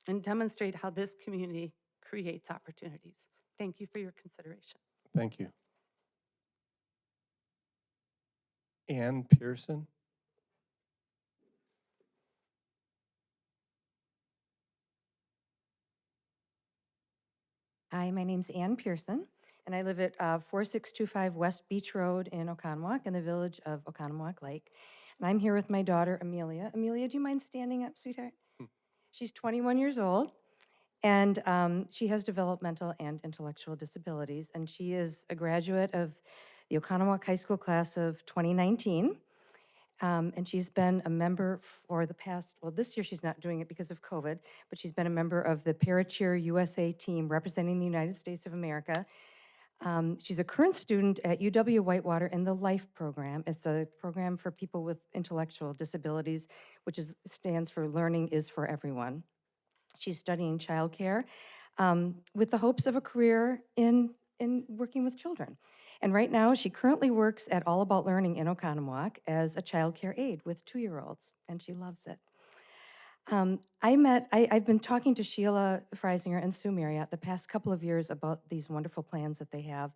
and demonstrate how this community creates opportunities. Thank you for your consideration. Thank you. Ann Pearson? Hi, my name's Ann Pearson, and I live at 4625 West Beach Road in Oconomowoc, in the village of Oconomowoc Lake. And I'm here with my daughter, Amelia. Amelia, do you mind standing up, sweetheart? She's 21 years old, and she has developmental and intellectual disabilities, and she is a graduate of the Oconomowoc High School class of 2019. And she's been a member for the past, well, this year she's not doing it because of COVID, but she's been a member of the Paracheer USA team representing the United States of America. She's a current student at UW Whitewater in the LIFE program. It's a program for people with intellectual disabilities, which stands for Learning is for Everyone. She's studying childcare with the hopes of a career in working with children. And right now, she currently works at All About Learning in Oconomowoc as a childcare aide with 2-year-olds, and she loves it. I've been talking to Sheila Freisinger and Sue Marriott the past couple of years about these wonderful plans that they have,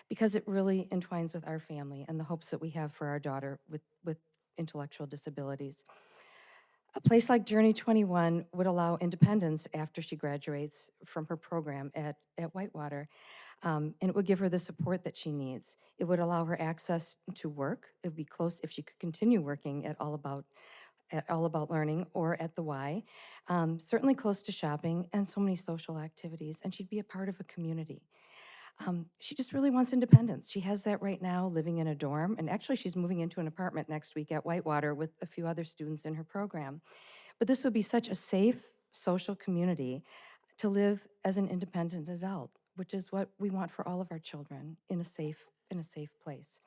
because it really entwines with our family and the hopes that we have for our daughter with intellectual disabilities. A place like Journey 21 would allow independence after she graduates from her program at Whitewater, and it would give her the support that she needs. It would allow her access to work. It would be close if she could continue working at All About Learning or at the Y, certainly close to shopping and so many social activities, and she'd be a part of a community. She just really wants independence. She has that right now, living in a dorm, and actually she's moving into an apartment next week at Whitewater with a few other students in her program. But this would be such a safe social community to live as an independent adult, which is what we want for all of our children in a safe place.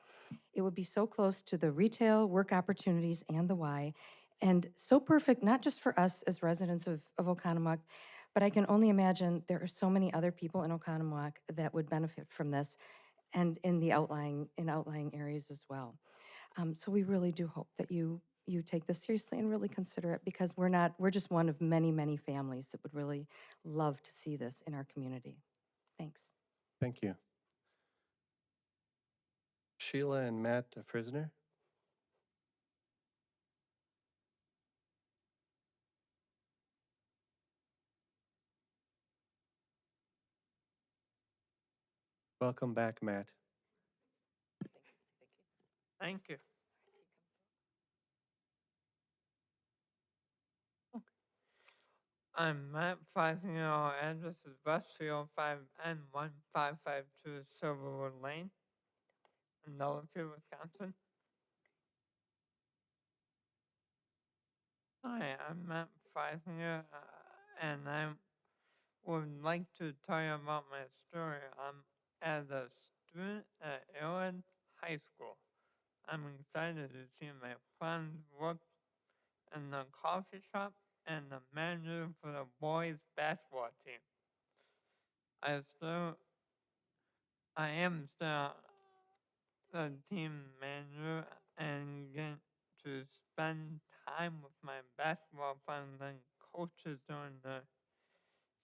It would be so close to the retail, work opportunities, and the Y, and so perfect, not just for us as residents of Oconomowoc, but I can only imagine there are so many other people in Oconomowoc that would benefit from this, and in the outlying areas as well. So we really do hope that you take this seriously and really consider it, because we're just one of many, many families that would really love to see this in our community. Thanks. Thank you. Sheila and Matt Frisner? Welcome back, Matt. Thank you. I'm Matt Freisinger. Our address is Westfield 5N1552 Silverwood Lane in Delafield, Wisconsin. Hi, I'm Matt Freisinger, and I would like to tell you about my story. As a student at Elwood High School, I'm excited to see my friends work in the coffee shop and the manager for the boys basketball team. I am still the team manager and get to spend time with my basketball friends and coaches during the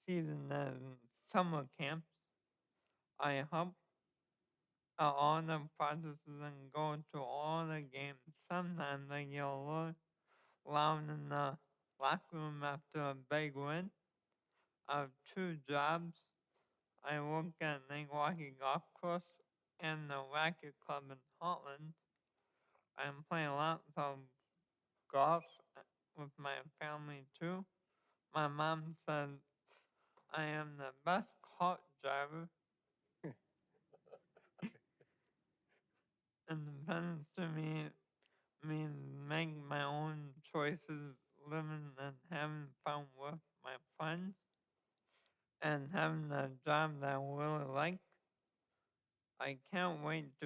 season and summer camps. I help out all the practices and go to all the games. Sometimes I get a little loud in the locker room after a big win. I have 2 jobs. I work at Waukesha Golf Course and the Racket Club in Heartland. I'm playing lots of golf with my family too. My mom says I am the best cart driver. Independence to me means making my own choices, living and having fun with my friends, and having a job that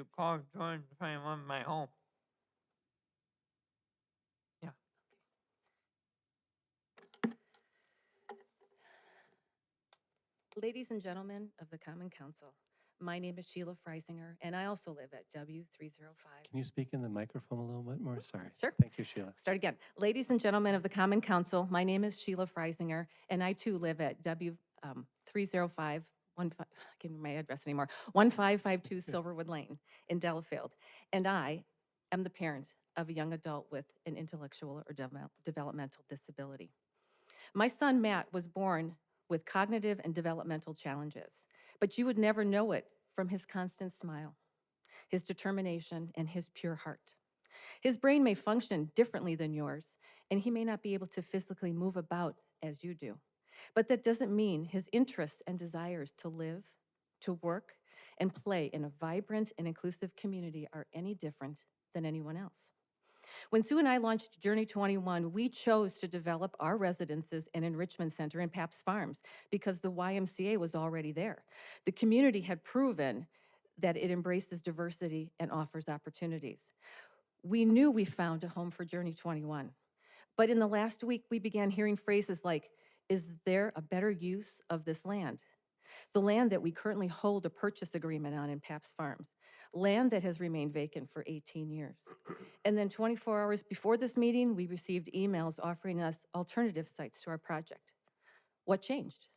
to call Journey 21 my home. Yeah. Ladies and gentlemen of the Common Council, my name is Sheila Freisinger, and I also live at W305. Can you speak in the microphone a little bit more? Sorry. Sure. Thank you, Sheila. Start again. Ladies and gentlemen of the Common Council, my name is Sheila Freisinger, and I too live at W305, I can't remember my address anymore, 1552 Silverwood Lane in Delafield. And I am the parent of a young adult with an intellectual or developmental disability. My son Matt was born with cognitive and developmental challenges, but you would never know it from his constant smile, his determination, and his pure heart. His brain may function differently than yours, and he may not be able to physically move about as you do. But that doesn't mean his interests and desires to live, to work, and play in a vibrant and inclusive community are any different than anyone else. When Sue and I launched Journey 21, we chose to develop our residences and enrichment center in Paps Farms because the YMCA was already there. The community had proven that it embraces diversity and offers opportunities. We knew we found a home for Journey 21. But in the last week, we began hearing phrases like, is there a better use of this land? The land that we currently hold a purchase agreement on in Paps Farms, land that has remained vacant for 18 years. And then 24 hours before this meeting, we received emails offering us alternative sites to our project. What changed?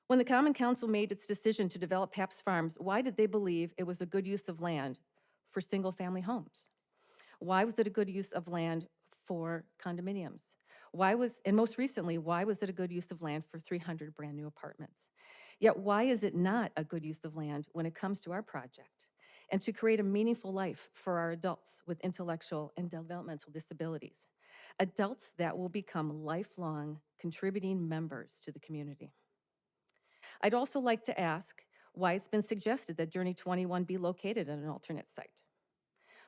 When the Common Council made its decision to develop Paps Farms, why did they believe it was a good use of land for single-family homes? Why was it a good use of land for condominiums? And most recently, why was it a good use of land for 300 brand new apartments? Yet why is it not a good use of land when it comes to our project and to create a meaningful life for our adults with intellectual and developmental disabilities? Adults that will become lifelong contributing members to the community. I'd also like to ask why it's been suggested that Journey 21 be located at an alternate site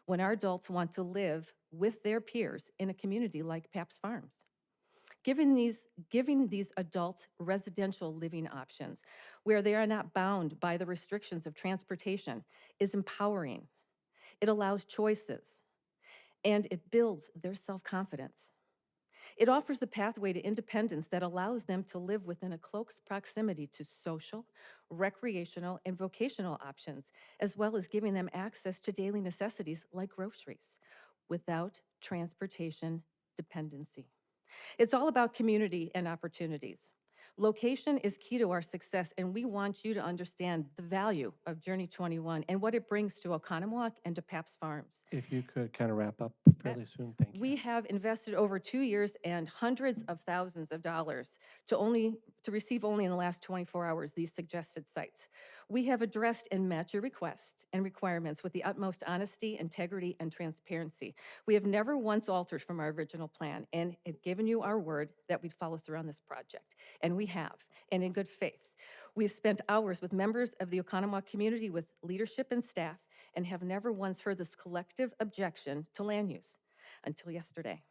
when our adults want to live with their peers in a community like Paps Farms. Giving these adults residential living options where they are not bound by the restrictions of transportation is empowering. It allows choices, and it builds their self-confidence. It offers a pathway to independence that allows them to live within a close proximity to social, recreational, and vocational options, as well as giving them access to daily necessities like groceries without transportation dependency. It's all about community and opportunities. Location is key to our success, and we want you to understand the value of Journey 21 and what it brings to Oconomowoc and to Paps Farms. If you could kind of wrap up fairly soon, thank you. We have invested over 2 years and hundreds of thousands of dollars to receive only in the last 24 hours these suggested sites. We have addressed and met your requests and requirements with the utmost honesty, integrity, and transparency. We have never once altered from our original plan and have given you our word that we'd follow through on this project. And we have, and in good faith. We've spent hours with members of the Oconomowoc community with leadership and staff and have never once heard this collective objection to land use until yesterday.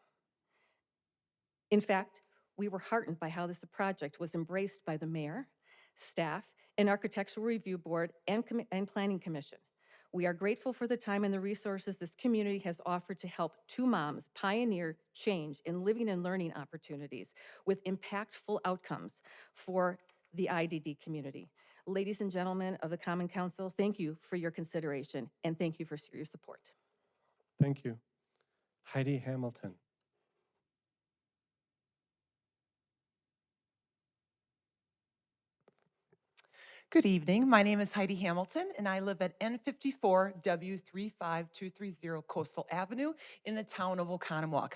In fact, we were heartened by how this project was embraced by the mayor, staff, and Architectural Review Board and Planning Commission. We are grateful for the time and the resources this community has offered to help two moms pioneer change in living and learning opportunities with impactful outcomes for the IDD community. Ladies and gentlemen of the Common Council, thank you for your consideration and thank you for your support. Thank you. Heidi Hamilton. Good evening. My name is Heidi Hamilton, and I live at N54 W35230 Coastal Avenue in the town of Oconomowoc.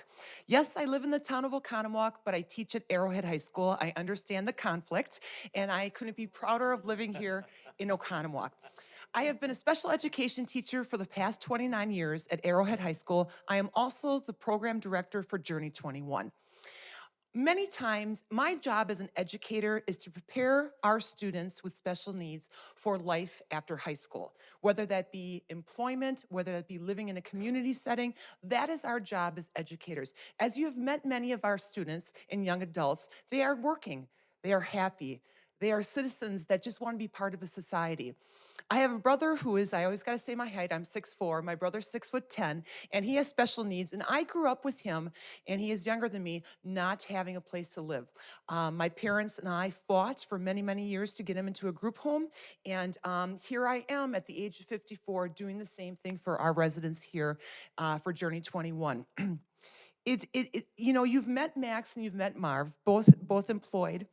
Yes, I live in the town of Oconomowoc, but I teach at Arrowhead High School. I understand the conflict, and I couldn't be prouder of living here in Oconomowoc. I have been a special education teacher for the past 29 years at Arrowhead High School. I am also the program director for Journey 21. Many times, my job as an educator is to prepare our students with special needs for life after high school, whether that be employment, whether that be living in a community setting. That is our job as educators. As you have met many of our students and young adults, they are working, they are happy, They are citizens that just want to be part of a society. I have a brother who is, I always got to say my height, I'm 6'4", my brother's 6'10", and he has special needs. And I grew up with him, and he is younger than me, not having a place to live. My parents and I fought for many, many years to get him into a group home. And here I am at the age of 54 doing the same thing for our residents here for Journey 21. You know, you've met Max and you've met Marv, both employed.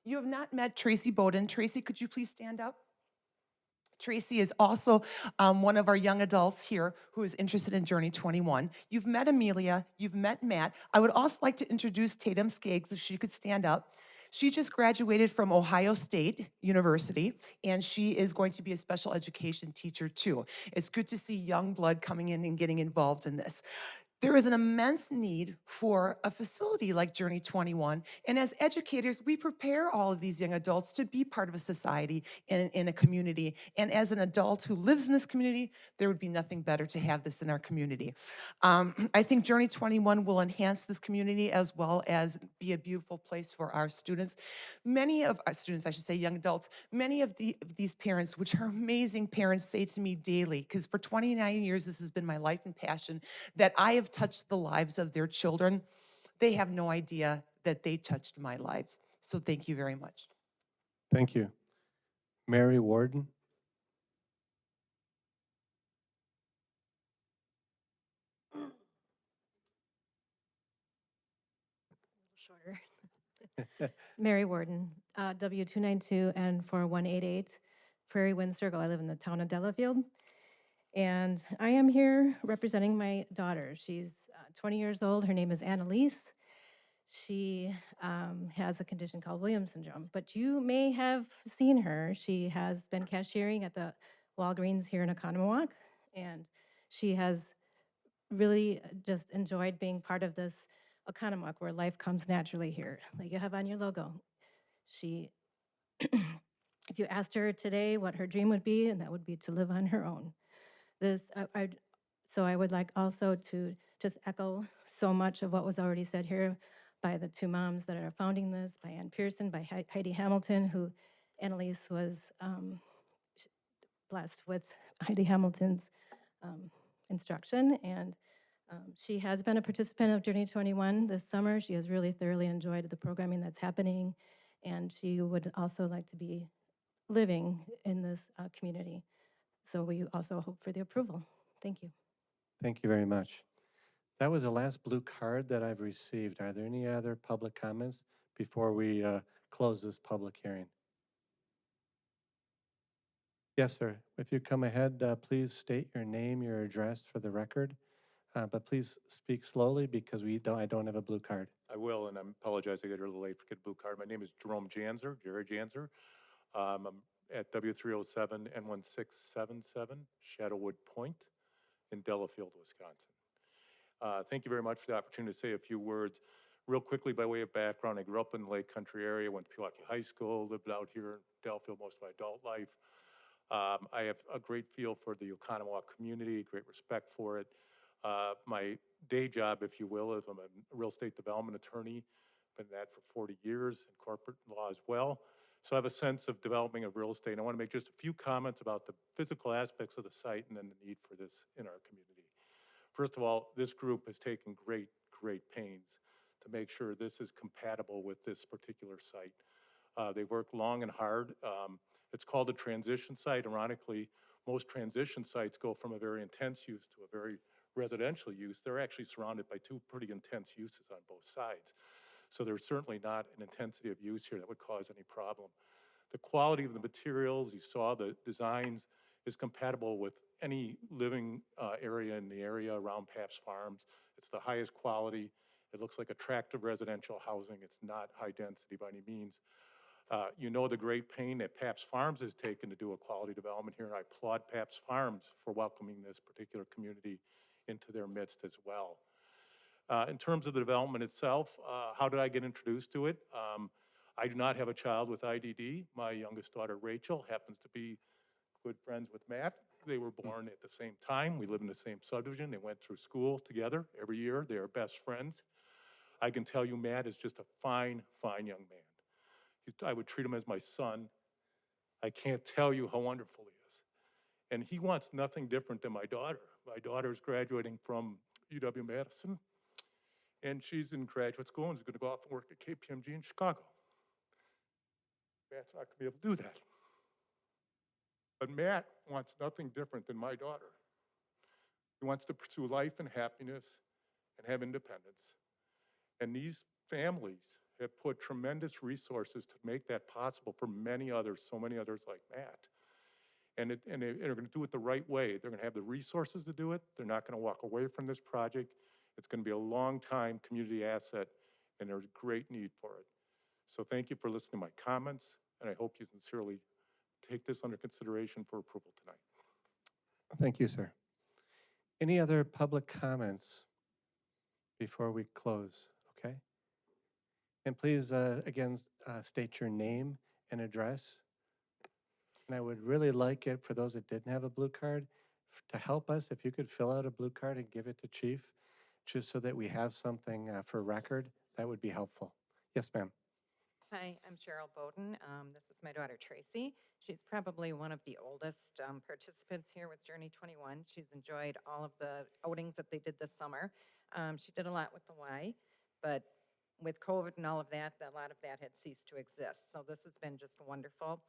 You have not met Tracy Bowden. Tracy, could you please stand up? Tracy is also one of our young adults here who is interested in Journey 21. You've met Amelia, you've met Matt. I would also like to introduce Tatum Skaggs, if she could stand up. She just graduated from Ohio State University, and she is going to be a special education teacher too. It's good to see young blood coming in and getting involved in this. There is an immense need for a facility like Journey 21. And as educators, we prepare all of these young adults to be part of a society in a community. And as an adult who lives in this community, there would be nothing better to have this in our community. I think Journey 21 will enhance this community as well as be a beautiful place for our students. Many of our students, I should say young adults, many of these parents, which are amazing parents, say to me daily, because for 29 years, this has been my life and passion, that I have touched the lives of their children. They have no idea that they touched my lives. So thank you very much. Thank you. Mary Warden? Shorter. Mary Warden, W292 and 4188 Prairie Wind Circle. I live in the town of Delafield. And I am here representing my daughter. She's 20 years old. Her name is Annalise. She has a condition called Williams syndrome, but you may have seen her. She has been cashiering at the Walgreens here in Oconomowoc, and she has really just enjoyed being part of this Oconomowoc where life comes naturally here, like you have on your logo. She, if you asked her today what her dream would be, and that would be to live on her own. So I would like also to just echo so much of what was already said here by the two moms that are founding this, by Ann Pearson, by Heidi Hamilton, who Annalise was blessed with Heidi Hamilton's instruction. And she has been a participant of Journey 21 this summer. She has really thoroughly enjoyed the programming that's happening, and she would also like to be living in this community. So we also hope for the approval. Thank you. Thank you very much. That was the last blue card that I've received. Are there any other public comments before we close this public hearing? Yes, sir. If you come ahead, please state your name, your address for the record. But please speak slowly because I don't have a blue card. I will, and I apologize, I got here a little late for get blue card. My name is Jerome Janzer, Jerry Janzer. I'm at W307 N1677, Shadowwood Point in Delafield, Wisconsin. Thank you very much for the opportunity to say a few words. Real quickly, by way of background, I grew up in the Lake Country area, went to Pewaukee High School, lived out here in Delafield most of my adult life. I have a great feel for the Oconomowoc community, great respect for it. My day job, if you will, is I'm a real estate development attorney, been that for 40 years in corporate law as well. So I have a sense of developing of real estate. And I want to make just a few comments about the physical aspects of the site and then the need for this in our community. First of all, this group has taken great pains to make sure this is compatible with this particular site. They worked long and hard. It's called a transition site. Ironically, most transition sites go from a very intense use to a very residential use. They're actually surrounded by two pretty intense uses on both sides. So there's certainly not an intensity of use here that would cause any problem. The quality of the materials, you saw the designs, is compatible with any living area in the area around Pabst Farms. It's the highest quality. It looks like attractive residential housing. It's not high density by any means. You know the great pain that Pabst Farms has taken to do a quality development here, and I applaud Pabst Farms for welcoming this particular community into their midst as well. In terms of the development itself, how did I get introduced to it? I do not have a child with IDD. My youngest daughter, Rachel, happens to be good friends with Matt. They were born at the same time. We live in the same subdivision. They went through school together every year. They are best friends. I can tell you Matt is just a fine young man. I would treat him as my son. I can't tell you how wonderful he is. And he wants nothing different than my daughter. My daughter's graduating from UW-Madison, and she's in graduate school and is going to go off and work at KPMG in Chicago. Matt's not going to be able to do that. But Matt wants nothing different than my daughter. He wants to pursue life and happiness and have independence. And these families have put tremendous resources to make that possible for many others, so many others like Matt. And they're going to do it the right way. They're going to have the resources to do it. They're not going to walk away from this project. It's going to be a long-time community asset, and there's great need for it. So thank you for listening to my comments, and I hope you sincerely take this under consideration for approval tonight. Thank you, sir. Any other public comments before we close? Okay. And please, again, state your name and address. And I would really like it for those that didn't have a blue card to help us, if you could fill out a blue card and give it to Chief, just so that we have something for record, that would be helpful. Yes, ma'am. Hi, I'm Cheryl Bowden. This is my daughter Tracy. She's probably one of the oldest participants here with Journey 21. She's enjoyed all of the outings that they did this summer. She did a lot with the Y, but with COVID and all of that, a lot of that had ceased to exist. So this has been just wonderful.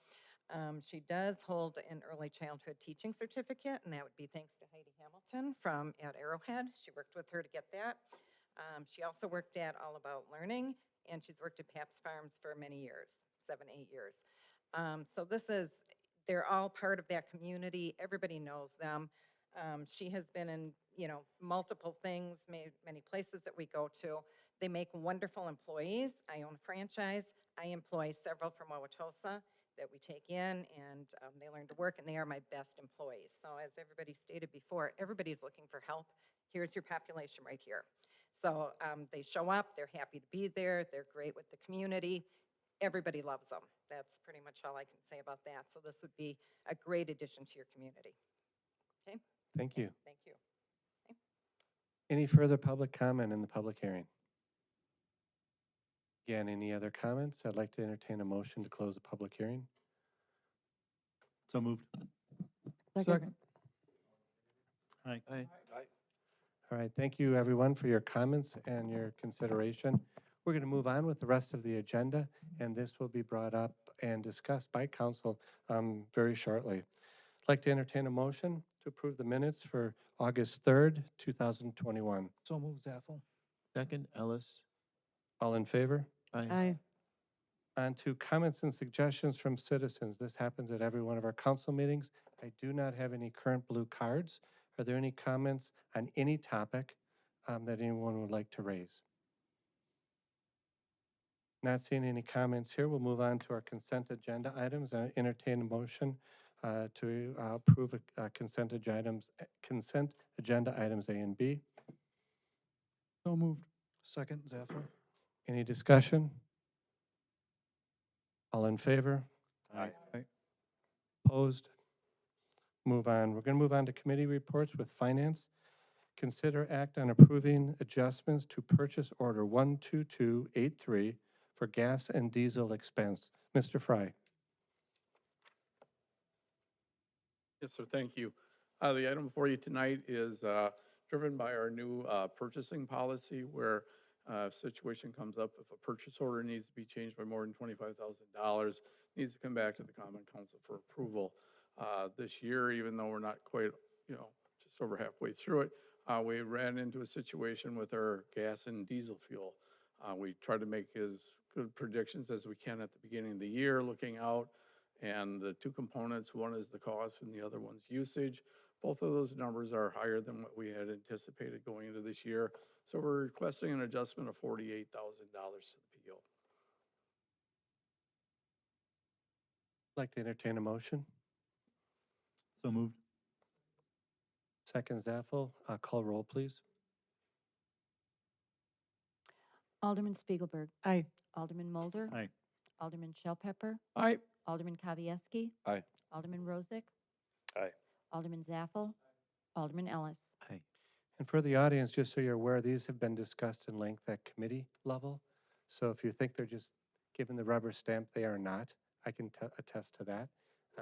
She does hold an early childhood teaching certificate, and that would be thanks to Heidi Hamilton from at Arrowhead. She worked with her to get that. She also worked at All About Learning, and she's worked at Pabst Farms for many years, 7, 8 years. So they're all part of that community. Everybody knows them. She has been in, multiple things, many places that we go to. They make wonderful employees. I own a franchise. I employ several from Waukesha that we take in, and they learn to work, and they are my best employees. So as everybody stated before, everybody's looking for help. Here's your population right here. So they show up, they're happy to be there, they're great with the community. Everybody loves them. That's pretty much all I can say about that. So this would be a great addition to your community. Okay? Thank you. Thank you. Any further public comment in the public hearing? Again, any other comments? I'd like to entertain a motion to close the public hearing. So moved. Second. Aye. Aye. All right, thank you, everyone, for your comments and your consideration. We're going to move on with the rest of the agenda, and this will be brought up and discussed by council very shortly. I'd like to entertain a motion to approve the minutes for August 3rd, 2021. So moved, Zaffel. Second, Ellis. All in favor? Aye. On to comments and suggestions from citizens. This happens at every one of our council meetings. I do not have any current blue cards. Are there any comments on any topic that anyone would like to raise? Not seeing any comments here. We'll move on to our consent agenda items. I entertain a motion to approve consent agenda items A and B. So moved. Second, Zaffel. Any discussion? All in favor? Aye. Opposed? Move on. We're going to move on to committee reports with finance. Consider act on approving adjustments to purchase order 12283 for gas and diesel expense. Mr. Fry. Yes, sir, thank you. The item before you tonight is driven by our new purchasing policy where a situation comes up, if a purchase order needs to be changed by more than $25,000, needs to come back to the Common Council for approval. This year, even though we're not quite, just over halfway through it, we ran into a situation with our gas and diesel fuel. We tried to make as good predictions as we can at the beginning of the year, looking out, and the two components, one is the cost and the other one's usage. Both of those numbers are higher than what we had anticipated going into this year. So we're requesting an adjustment of $48,000 to the PO. I'd like to entertain a motion. So moved. Second, Zaffel. Call roll, please. Alderman Spiegelberg. Aye. Alderman Mulder. Aye. Alderman Shellpepper. Aye. Alderman Kavieski. Aye. Alderman Rozak. Aye. Alderman Zaffel. Alderman Ellis. Aye. And for the audience, just so you're aware, these have been discussed in length at committee level. So if you think they're just Given the rubber stamp, they are not. I can attest to that.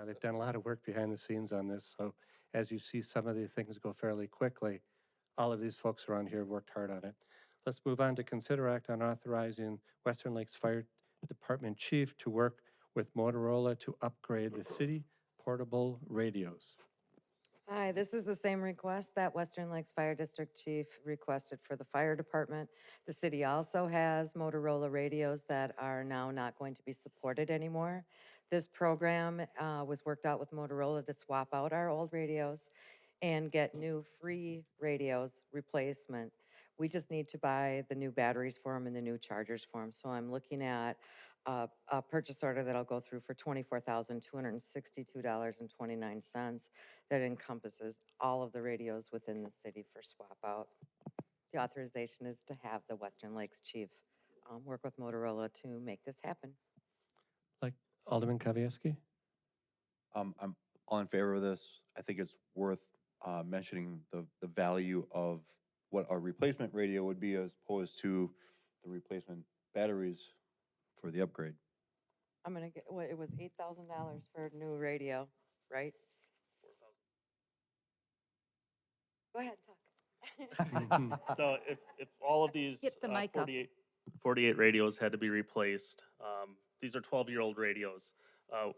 They've done a lot of work behind the scenes on this, so as you see some of these things go fairly quickly, all of these folks around here have worked hard on it. Let's move on to consider act on authorizing Western Lakes Fire Department Chief to work with Motorola to upgrade the city portable radios. Hi, this is the same request that Western Lakes Fire District Chief requested for the fire department. The city also has Motorola radios that are now not going to be supported anymore. This program was worked out with Motorola to swap out our old radios and get new free radios replacement. We just need to buy the new batteries for them and the new chargers for them. So I'm looking at a purchase order that'll go through for $24,262.29 that encompasses all of the radios within the city for swap out. The authorization is to have the Western Lakes Chief work with Motorola to make this happen. Like Alderman Kavieski? I'm all in favor of this. I think it's worth mentioning the value of what our replacement radio would be as opposed to the replacement batteries for the upgrade. I'm gonna get, well, it was $8,000 for a new radio, right? 4,000. Go ahead, talk. So if all of these Get the mic up. 48 radios had to be replaced, these are 12-year-old radios,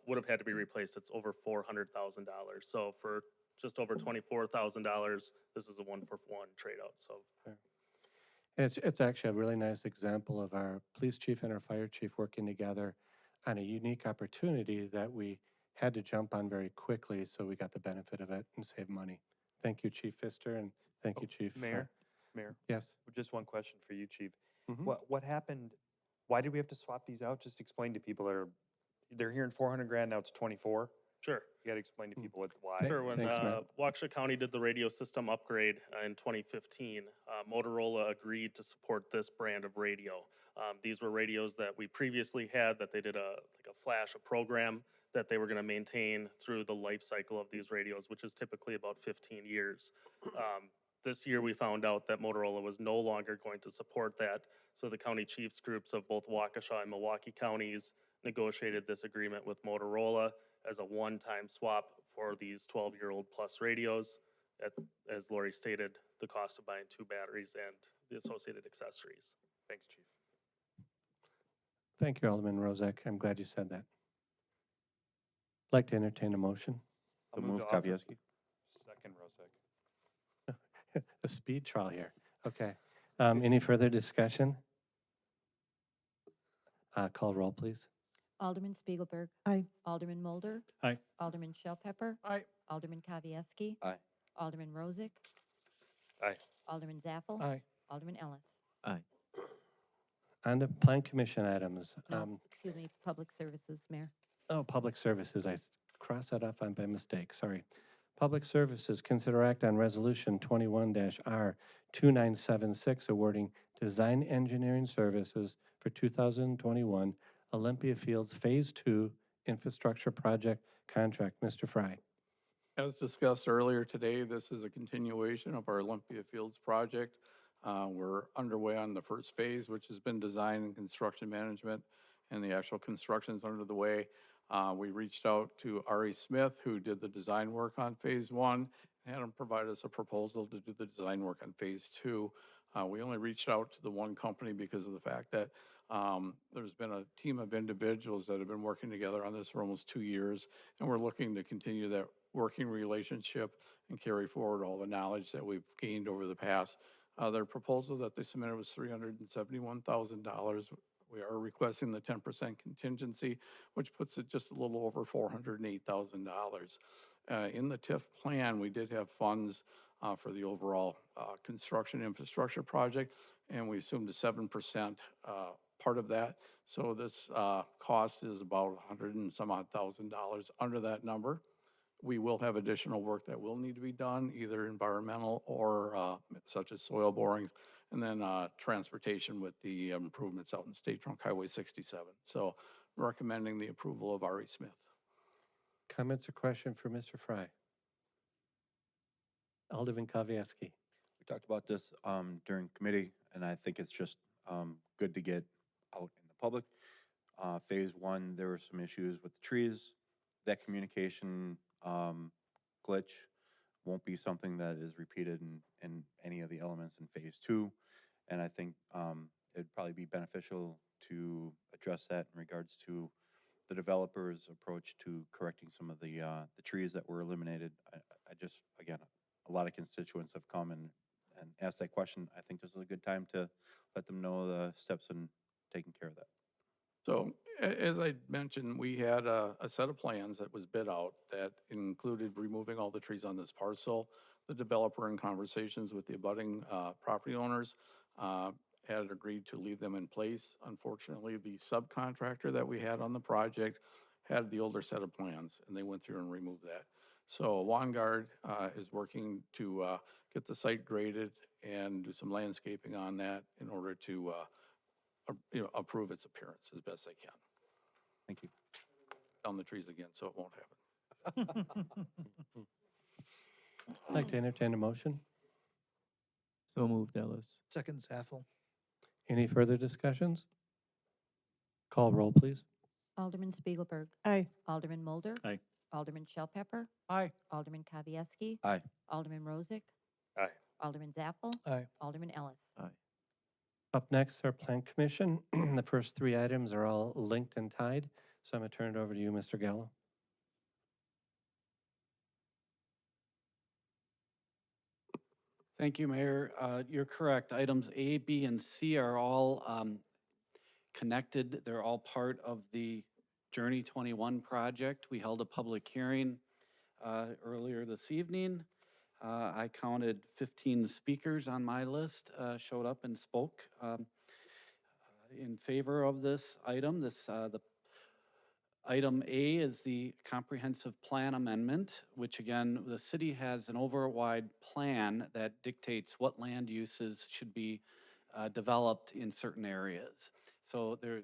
would have had to be replaced. It's over $400,000. So for just over $24,000, this is a one-for-one trade-out, so. And it's actually a really nice example of our police chief and our fire chief working together on a unique opportunity that we had to jump on very quickly, so we got the benefit of it and saved money. Thank you, Chief Pfister, and thank you, Chief. Mayor? Yes. Just one question for you, Chief. Mhm. What happened? Why did we have to swap these out? Just explain to people that they're hearing 400 grand, now it's 24. Sure. You got to explain to people why. Thank- Sure, when thanks, Matt. Waukesha County did the radio system upgrade in 2015, Motorola agreed to support this brand of radio. These were radios that we previously had that they did a flash, a program that they were going to maintain through the life cycle of these radios, which is typically about 15 years. This year, we found out that Motorola was no longer going to support that, so the county chiefs groups of both Waukesha and Milwaukee counties negotiated this agreement with Motorola as a one-time swap for these 12-year-old plus radios. As Lori stated, the cost of buying 2 batteries and the associated accessories. Thanks, Chief. Thank you, Alderman Rozak. I'm glad you said that. Like to entertain a motion. I'll So move to author- Kavieski. Second, Rosek. A speed trial here. Okay. Any further discussion? Call roll, please. Alderman Spiegelberg. Aye. Alderman Mulder. Aye. Alderman Shell Pepper. Aye. Alderman Kavieski. Aye. Alderman Rozak. Aye. Alderman Zappel. Aye. Alderman Ellis. On to Plan Commission items. No, excuse me, Public Services, Mayor. Public Services. I crossed that off on by mistake. Sorry. Public Services, consider act on Resolution 21-R2976, awarding design engineering services for 2021 Olympia Fields Phase 2 infrastructure project contract. Mr. Fry. As discussed earlier today, this is a continuation of our Olympia Fields project. We're underway on the first phase, which has been design and construction management, and the actual construction is under the way. We reached out to Ari Smith, who did the design work on phase 1, and had him provide us a proposal to do the design work on phase 2. We only reached out to the one company because of the fact that there's been a team of individuals that have been working together on this for almost 2 years, and we're looking to continue that working relationship and carry forward all the knowledge that we've gained over the past. Their proposal that they submitted was $371,000. We are requesting the 10% contingency, which puts it just a little over $408,000. In the TIF plan, we did have funds for the overall construction infrastructure project, and we assumed a 7% part of that. So this cost is about $100 and some odd thousand under that number. We will have additional work that will need to be done, either environmental or such as soil borings, and then transportation with the improvements out in State Trunk Highway 67. So recommending the approval of Ari Smith. Comments or question for Mr. Fry? Alderman Kavieski. We talked about this during committee, and I think it's just good to get out in the public. Phase one, there were some issues with the trees. That communication glitch won't be something that is repeated in any of the elements in phase two. And I think it'd probably be beneficial to address that in regards to the developer's approach to correcting some of the trees that were eliminated. I just, again, a lot of constituents have come and asked that question. I think this is a good time to let them know the steps in taking care of that. So as I mentioned, we had a set of plans that was bid out that included removing all the trees on this parcel. The developer, in conversations with the abutting property owners, had agreed to leave them in place. Unfortunately, the subcontractor that we had on the project had the older set of plans, and they went through and removed that. So Vanguard is working to get the site graded and do some landscaping on that in order to approve its appearance as best they can. Thank you. Down the trees again, so it won't happen. I'd like to entertain a motion. So moved, Ellis. Second, Zaffel. Any further discussions? Call roll, please. Alderman Spiegelberg. Aye. Alderman Mulder. Aye. Alderman Shellpepper. Aye. Alderman Kavieski. Aye. Alderman Rozak. Aye. Alderman Zappel. Aye. Alderman Ellis. Up next, our Plan Commission. The first three items are all linked and tied, so I'm going to turn it over to you, Mr. Gallo. Thank you, Mayor. You're correct. Items A, B, and C are all connected. They're all part of the Journey 21 project. We held a public hearing earlier this evening. I counted 15 speakers on my list showed up and spoke in favor of this item. The Item A is the comprehensive plan amendment, which again, the city has an overwide plan that dictates what land uses should be developed in certain areas. So there,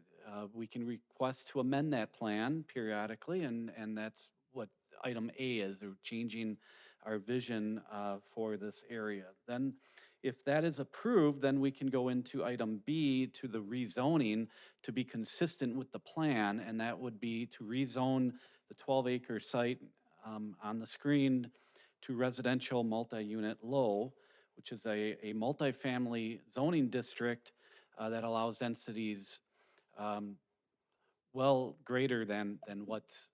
we can request to amend that plan periodically, and that's what item A is. They're changing our vision for this area. Then if that is approved, then we can go into item B to the rezoning to be consistent with the plan, and that would be to rezone the 12-acre site on the screen to residential multi-unit low, which is a multifamily zoning district that allows densities well greater than what's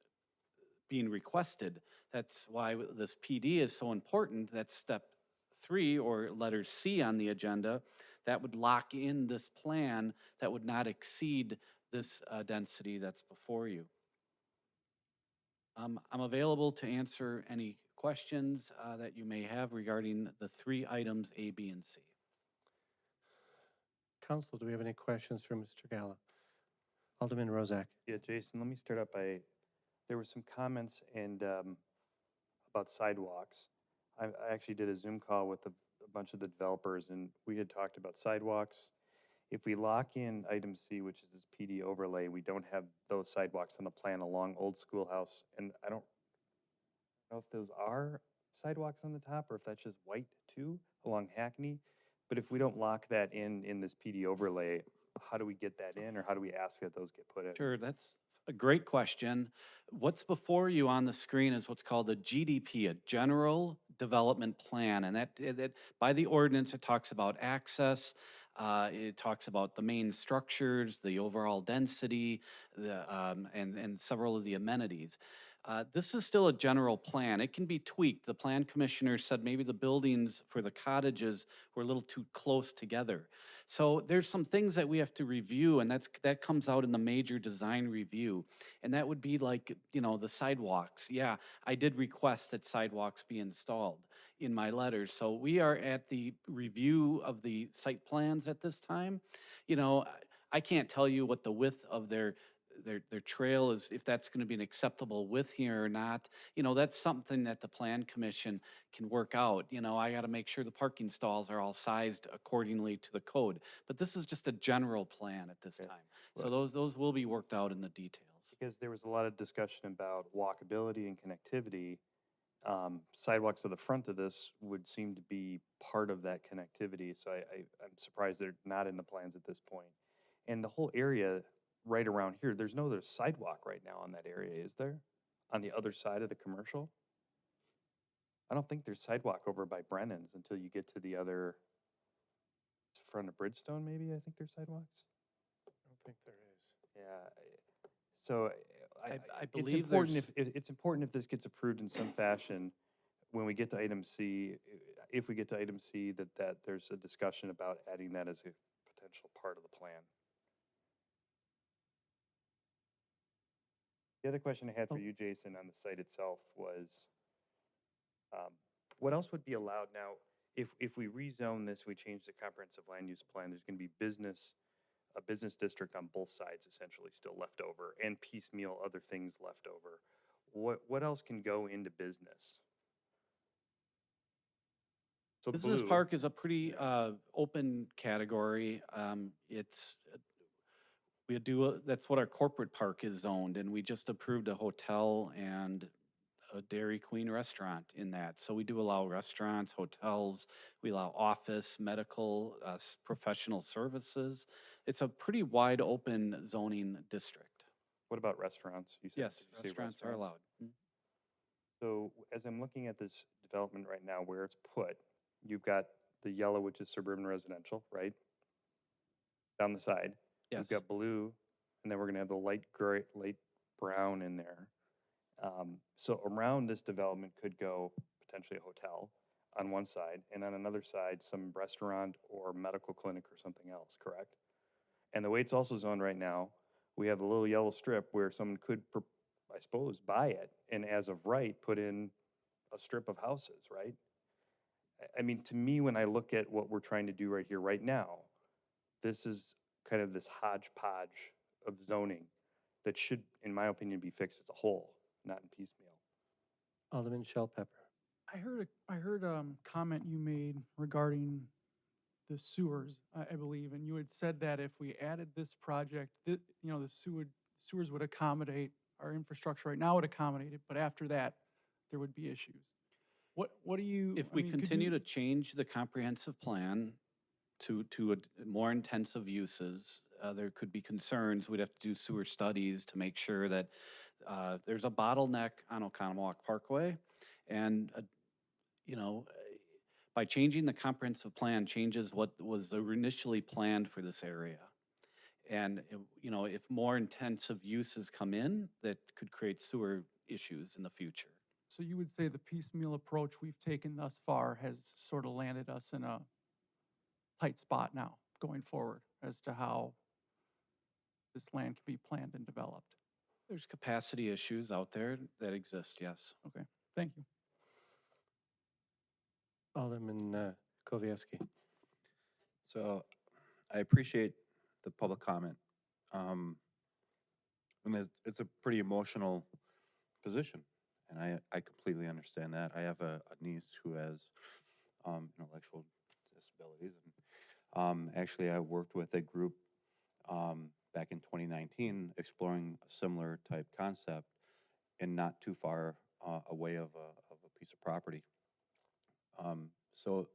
being requested. That's why this PD is so important. That's step 3, or letter C on the agenda. That would lock in this plan that would not exceed this density that's before you. I'm available to answer any questions that you may have regarding the 3 items A, B, and C. Council, do we have any questions for Mr. Gallo? Alderman Rozak. Yeah, Jason, let me start out by, there were some comments and about sidewalks. I actually did a Zoom call with a bunch of the developers, and we had talked about sidewalks. If we lock in item C, which is this PD overlay, we don't have those sidewalks on the plan along Old Schoolhouse, and I don't know if those are sidewalks on the top or if that's just white too along Hackney. But if we don't lock that in this PD overlay, how do we get that in, or how do we ask that those get put in? Sure, that's a great question. What's before you on the screen is what's called a GDP, a General Development Plan. And that by the ordinance, it talks about access, it talks about the main structures, the overall density, and several of the amenities. This is still a general plan. It can be tweaked. The plan commissioner said maybe the buildings for the cottages were a little too close together. So there's some things that we have to review, and that comes out in the major design review. And that would be like, the sidewalks. Yeah, I did request that sidewalks be installed in my letters. So we are at the review of the site plans at this time. I can't tell you what the width of their trail is, if that's going to be an acceptable width here or not. That's something that the plan commission can work out. I got to make sure the parking stalls are all sized accordingly to the code. But this is just a general plan at this time. So those will be worked out in the details. Because there was a lot of discussion about walkability and connectivity. Sidewalks to the front of this would seem to be part of that connectivity. So I'm surprised they're not in the plans at this point. And the whole area right around here, there's no other sidewalk right now on that area, is there? On the other side of the commercial? I don't think there's sidewalk over by Brennan's until you get to the other front of Bridgestone, maybe. I think there's sidewalks. I don't think there is. Yeah. So I it's believe important there's- it's important if this gets approved in some fashion, when we get to item C, if we get to item C, that there's a discussion about adding that as a potential part of the plan. The other question I had for you, Jason, on the site itself was, what else would be allowed now? If we rezone this, we change the comprehensive land use plan, there's gonna be a business district on both sides essentially still left over, and piecemeal other things left over. What else can go into business? So the Business blue- park is a pretty open category. That's what our corporate park is zoned, and we just approved a hotel and a Dairy Queen restaurant in that. So we do allow restaurants, hotels, we allow office, medical, professional services. It's a pretty wide open zoning district. What about restaurants? You said, Yes, did you say restaurants are allowed. So as I'm looking at this development right now, where it's put, you've got the yellow, which is suburban residential, right? Down the side. Yes. We've got blue, and then we're gonna have the light gray, light brown in there. So around this development could go potentially a hotel on one side, and on another side, some restaurant or medical clinic or something else, correct? And the way it's also zoned right now, we have a little yellow strip where someone could, I suppose, buy it, and as of right, put in a strip of houses, right? I mean, to me, when I look at what we're trying to do right here, right now, this is kind of this hodgepodge of zoning that should, in my opinion, be fixed as a whole, not in piecemeal. Alderman Shell Pepper. I heard a comment you made regarding the sewers, I believe, and you had said that if we added this project, the sewers would accommodate, our infrastructure right now would accommodate it, but after that, there would be issues. What do you? If we continue to change the comprehensive plan to more intensive uses, there could be concerns. We'd have to do sewer studies to make sure that there's a bottleneck on Oconomowoc Parkway. And, by changing the comprehensive plan changes what was initially planned for this area. And, if more intensive uses come in, that could create sewer issues in the future. So you would say the piecemeal approach we've taken thus far has sort of landed us in a tight spot now going forward as to how this land can be planned and developed. There's capacity issues out there that exist, yes. Okay, thank you. Alderman Kowalski. So I appreciate the public comment. And it's a pretty emotional position, and I completely understand that. I have a niece who has intellectual disabilities, and actually I worked with a group back in 2019 exploring a similar type concept, and not too far away of a piece of property. So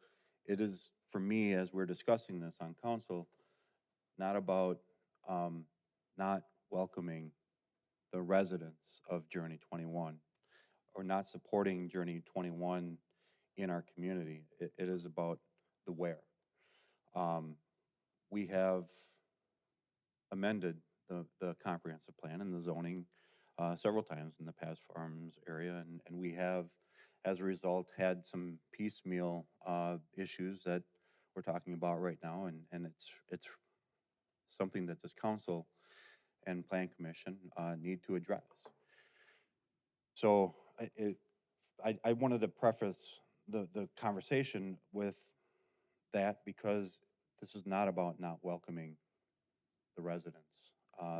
it is, for me, as we're discussing this on council, not about not welcoming the residents of Journey 21 or not supporting Journey 21 in our community. It is about the where. We have amended the comprehensive plan and the zoning several times in the past farms area, and we have, as a result, had some piecemeal issues that we're talking about right now, and it's something that this council and Plan Commission need to address. So I wanted to preface the conversation with that, because this is not about not welcoming the residents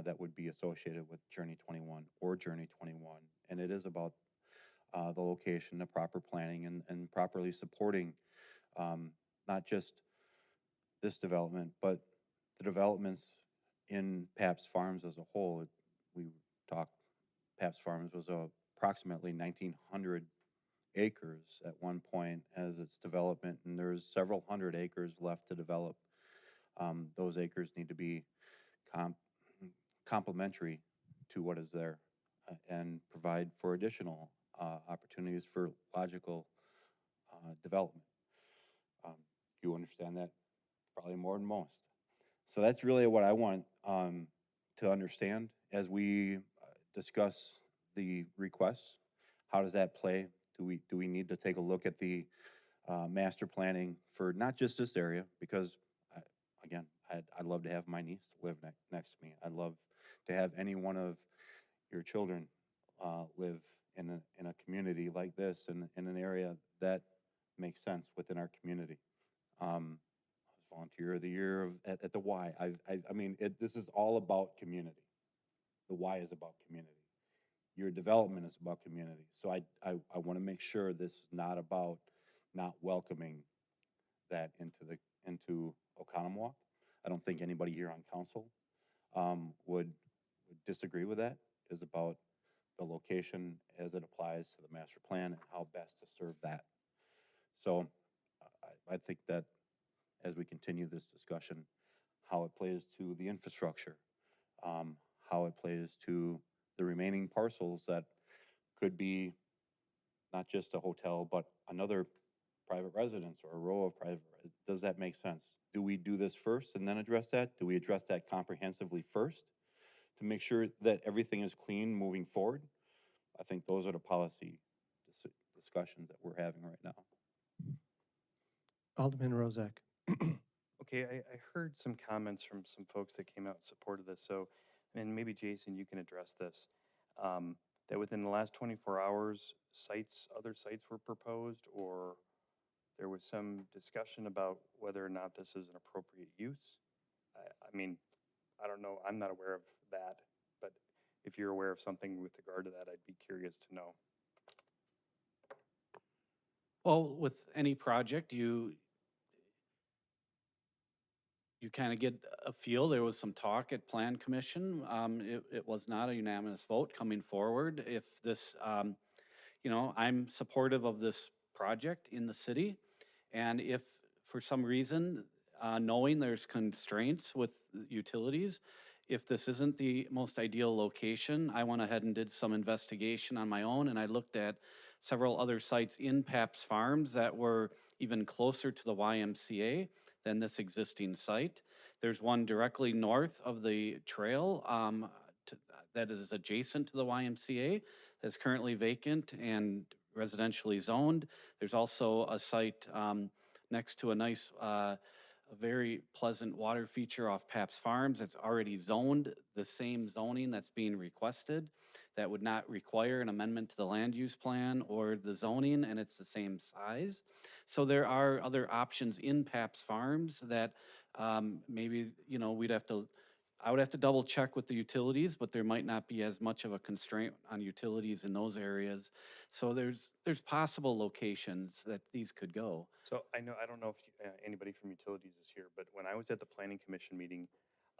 that would be associated with Journey 21 or Journey 21, and it is about the location, the proper planning, and properly supporting not just this development, but the developments in Pabst Farms as a whole. We talked, Pabst Farms was approximately 1,900 acres at one point as its development, and there's several hundred acres left to develop. Those acres need to be complementary to what is there and provide for additional opportunities for logical development. You understand that probably more than most. So that's really what I want to understand as we discuss the requests. How does that play? Do we need to take a look at the master planning for not just this area? Because again, I'd love to have my niece live next to me. I'd love to have any one of your children live in a community like this, in an area that makes sense within our community. I was volunteer of the year at the Y. I mean, this is all about community. The Y is about community. Your development is about community. So I want to make sure this is not about not welcoming that into Oconomowoc. I don't think anybody here on council would disagree with that. It's about the location as it applies to the master plan and how best to serve that. So I think that as we continue this discussion, how it plays to the infrastructure, how it plays to the remaining parcels that could be not just a hotel, but another private residence or a row of private, does that make sense? Do we do this first and then address that? Do we address that comprehensively first to make sure that everything is clean moving forward? I think those are the policy discussions that we're having right now. Alderman Rozak. Okay, I heard some comments from some folks that came out in support of this. So, and maybe Jason, you can address this. That within the last 24 hours, other sites were proposed, or there was some discussion about whether or not this is an appropriate use. I mean, I don't know, I'm not aware of that, but if you're aware of something with regard to that, I'd be curious to know. Well, with any project, you kind of get a feel. There was some talk at Plan Commission. It was not a unanimous vote coming forward. If this, I'm supportive of this project in the city. And if for some reason, knowing there's constraints with utilities, if this isn't the most ideal location, I went ahead and did some investigation on my own, and I looked at several other sites in Paps Farms that were even closer to the YMCA than this existing site. There's one directly north of the trail that is adjacent to the YMCA that's currently vacant and residentially zoned. There's also a site next to a nice, a very pleasant water feature off Paps Farms that's already zoned the same zoning that's being requested. That would not require an amendment to the land use plan or the zoning, and it's the same size. So there are other options in Paps Farms that maybe, I would have to double check with the utilities, but there might not be as much of a constraint on utilities in those areas. So there's possible locations that these could go. So I don't know if anybody from utilities is here, but when I was at the planning commission meeting,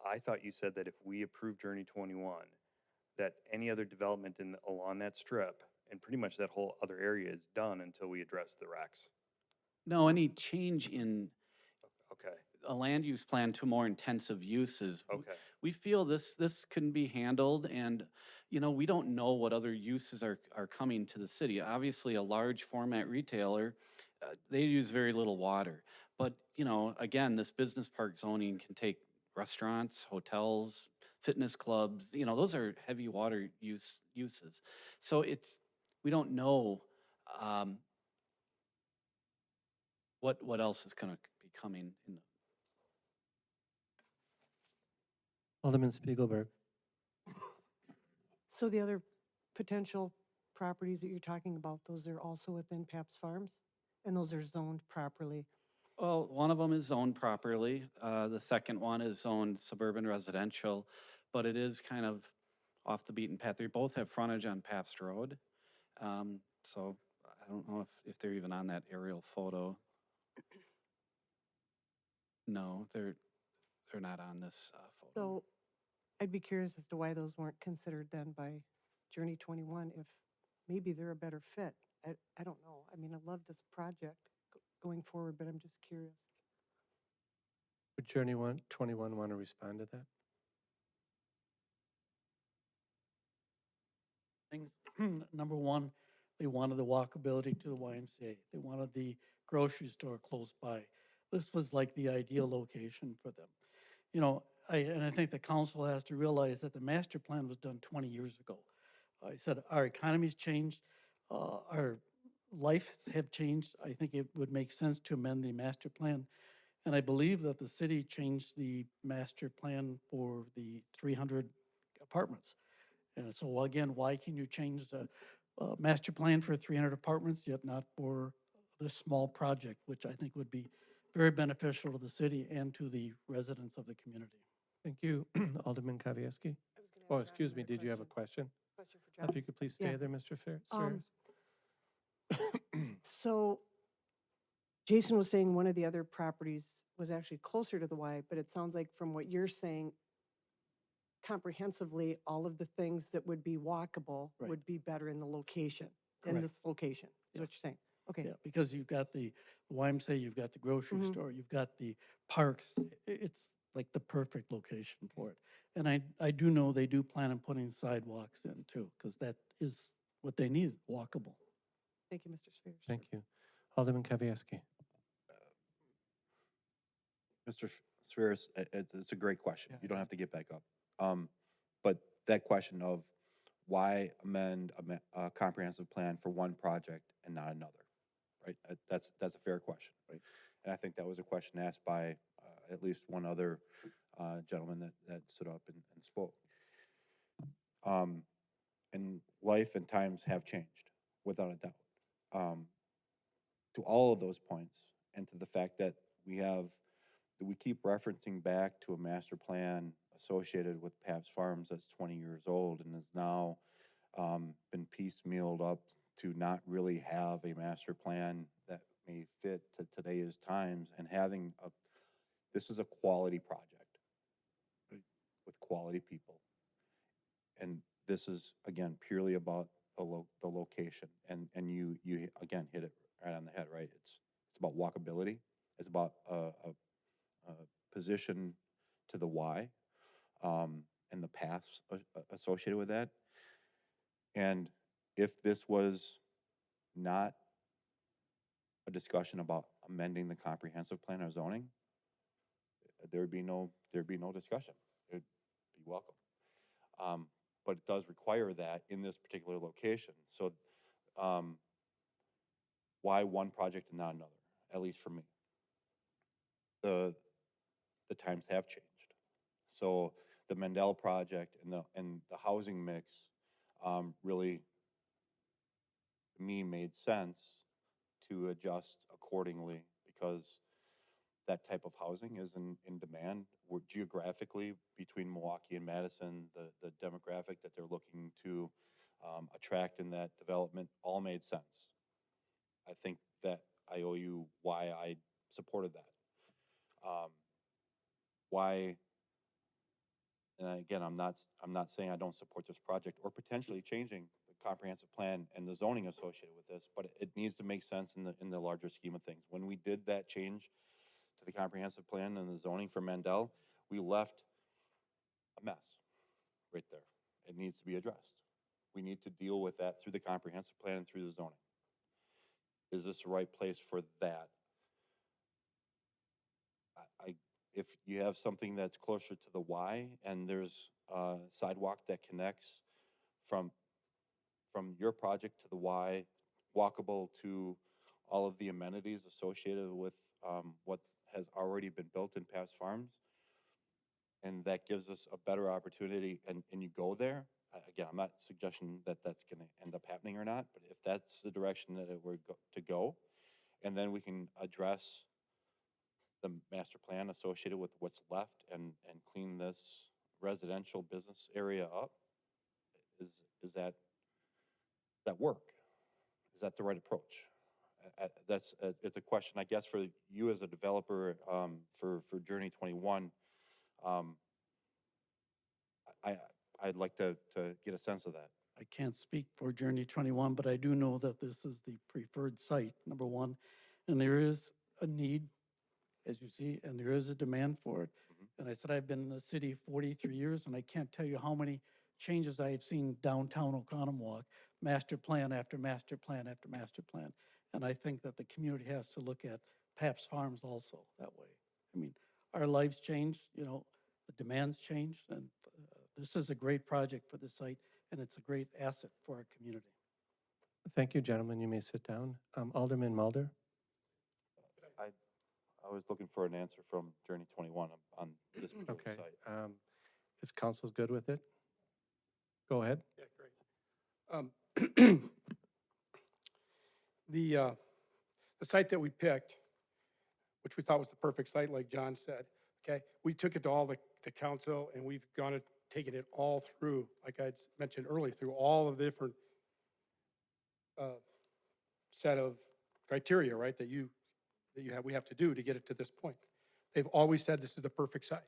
I thought you said that if we approve Journey 21, that any other development along that strip and pretty much that whole other area is done until we address the RECs. No, any change in Okay, a land use plan to more intensive uses. okay. We feel this can be handled, and, we don't know what other uses are coming to the city. Obviously, a large format retailer, they use very little water. But, again, this business park zoning can take restaurants, hotels, fitness clubs, those are heavy water uses. So we don't know what else is gonna be coming in the. Alderman Spiegelberg. So the other potential properties that you're talking about, those are also within Paps Farms? And those are zoned properly? Well, one of them is zoned properly. The second one is zoned suburban residential, but it is kind of off the beaten path. They both have frontage on Pabst Road. So I don't know if they're even on that aerial photo. No, they're not on this photo. So I'd be curious as to why those weren't considered then by Journey 21, if maybe they're a better fit. I don't know. I mean, I love this project going forward, but I'm just curious. Would Journey 21 want to respond to that? things. Number one, they wanted the walkability to the YMCA. They wanted the grocery store close by. This was like the ideal location for them. You know, I think the council has to realize that the master plan was done 20 years ago. I said, our economy's changed, our lives have changed. I think it would make sense to amend the master plan. And I believe that the city changed the master plan for the 300 apartments. And so again, why can you change the master plan for 300 apartments, yet not for this small project, which I think would be very beneficial to the city and to the residents of the community. Thank you. Alderman Kavieski? Oh, excuse me, did you have a question? Question for John. If you could please stay Yeah. there, Mr. Sears. So Jason was saying one of the other properties was actually closer to the Y, but it sounds like from what you're saying, comprehensively, all of the things that would be walkable Right. would be better in the location, in Correct. this location, is what Yes. you're saying. Okay. Yeah, because you've got the YMCA, you've got the grocery Mhm. store, you've got the parks. It's like the perfect location for it. And I do know they do plan on putting sidewalks in too, because that is what they need, walkable. Thank you, Mr. Spears. Thank you. Alderman Kavieski? Mr. Spears, it's a great question. Yeah, You don't have to get back up. But that question of why amend a comprehensive plan for one project and not another, right? That's a fair question, right? And I think that was a question asked by at least one other gentleman that stood up and spoke. And life and times have changed, without a doubt. To all of those points, and to the fact that we keep referencing back to a master plan associated with Pabst Farms that's 20 years old and has now been piecemealed up to not really have a master plan that may fit to today's times, and this is a quality project with quality people. And this is, again, purely about the location. And you again hit it right on the head, right? It's about walkability. It's about a position to the Y, and the paths associated with that. And if this was not a discussion about amending the comprehensive plan or zoning, there'd be no discussion. It'd be welcome. But it does require that in this particular location. So why one project and not another, at least for me? The times have changed. So the Mendel project and the housing mix really, to me, made sense to adjust accordingly, because that type of housing is in demand. We're geographically between Milwaukee and Madison, the demographic that they're looking to attract in that development all made sense. I think that I owe you why I supported that. Why, and again, I'm not saying I don't support this project or potentially changing the comprehensive plan and the zoning associated with this, but it needs to make sense in the larger scheme of things. When we did that change to the comprehensive plan and the zoning for Mandel, we left a mess right there. It needs to be addressed. We need to deal with that through the comprehensive plan and through the zoning. Is this the right place for that? If you have something that's closer to the Y and there's a sidewalk that connects from your project to the Y, walkable to all of the amenities associated with what has already been built in Pabst Farms, and that gives us a better opportunity, and you go there, again, I'm not suggesting that that's going to end up happening or not, but if that's the direction that we're to go, and then we can address the master plan associated with what's left and clean this residential business area up, is that work? Is that the right approach? It's a question, I guess, for you as a developer, for Journey 21. I'd like to get a sense of that. I can't speak for Journey 21, but I do know that this is the preferred site, number one. And there is a need, as you see, and there is a demand for it. Mhm. And I said, I've been in the city 43 years, and I can't tell you how many changes I have seen downtown Oconomowoc, master plan after master plan after master plan. And I think that the community has to look at Pabst Farms also that way. I mean, our lives changed, you know, the demands changed, and this is a great project for the site, and it's a great asset for our community. Thank you, gentlemen. You may sit down. Alderman Mulder? I was looking for an answer from Journey 21 on this particular Okay. site. If council's good with it, go ahead. Yeah, great. The site that we picked, which we thought was the perfect site, like John said, okay, we took it to all the council, and we've gone and taken it all through, like I mentioned earlier, through all of the different set of criteria, right, that we have to do to get it to this point. They've always said this is the perfect site.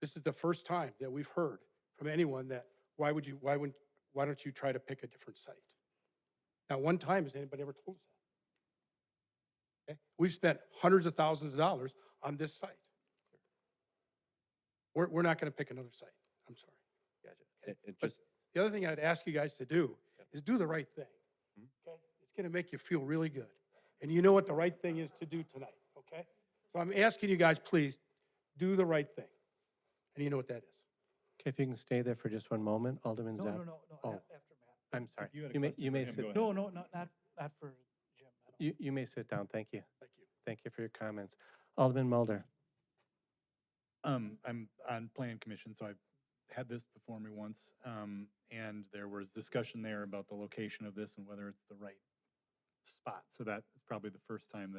This is the first time that we've heard from anyone that why don't you try to pick a different site? Not one time has anybody ever told us that. Okay? We've spent hundreds of thousands of dollars on this site. We're not going to pick another site. I'm sorry. Gotcha. It But just, the other thing I'd ask you guys to do is do the right thing. Okay? It's going to make you feel really good. And you know what the right thing is to do tonight, okay? So I'm asking you guys, please, do the right thing. And you know what that is. Okay, if you can stay there for just one moment, Alderman Zapp. No, Oh, after Matt. I'm sorry. you had a You may, question you for may him, sit, go ahead. No, not for Jim. I don't- you may sit down. Thank you. Thank you. Thank you for your comments. Alderman Mulder? I'm on Plan Commission, so I've had this before me once, and there was discussion there about the location of this and whether it's the right spot. So that's probably the first time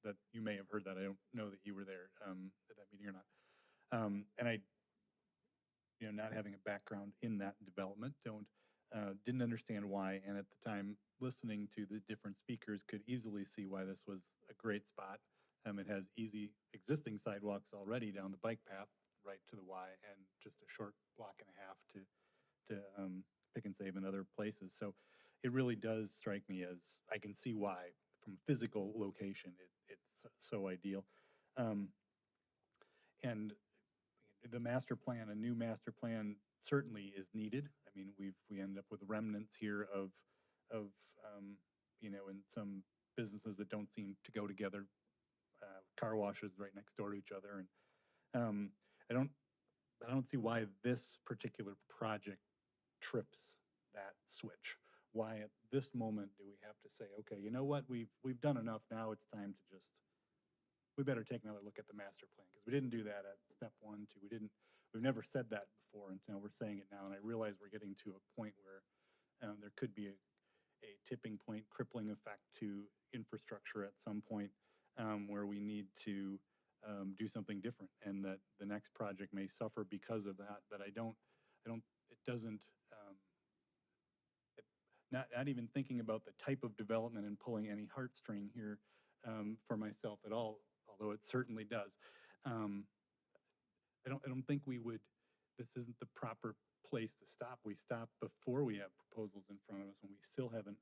that you may have heard that. I don't know that you were there at that meeting or not. And I, not having a background in that development, didn't understand why. And at the time, listening to the different speakers, could easily see why this was a great spot. It has easy existing sidewalks already down the bike path right to the Y, and just a short block and a half to Pick and Save and other places. So it really does strike me as, I can see why, from a physical location, it's so ideal. And the master plan, a new master plan, certainly is needed. I mean, we end up with remnants here of in some businesses that don't seem to go together, car washes right next door to each other, and I don't see why this particular project trips that switch. Why at this moment do we have to say, okay, you know what, we've done enough, now it's time to just, we better take another look at the master plan, because we didn't do that at step 1, 2, we've never said that before, and now we're saying it now, and I realize we're getting to a point where there could be a tipping point, crippling effect to infrastructure at some point, where we need to do something different, and that the next project may suffer because of that. But it doesn't, not even thinking about the type of development and pulling any heartstring here for myself at all, although it certainly does. I don't think we would, this isn't the proper place to stop. We stop before we have proposals in front of us, and we still have a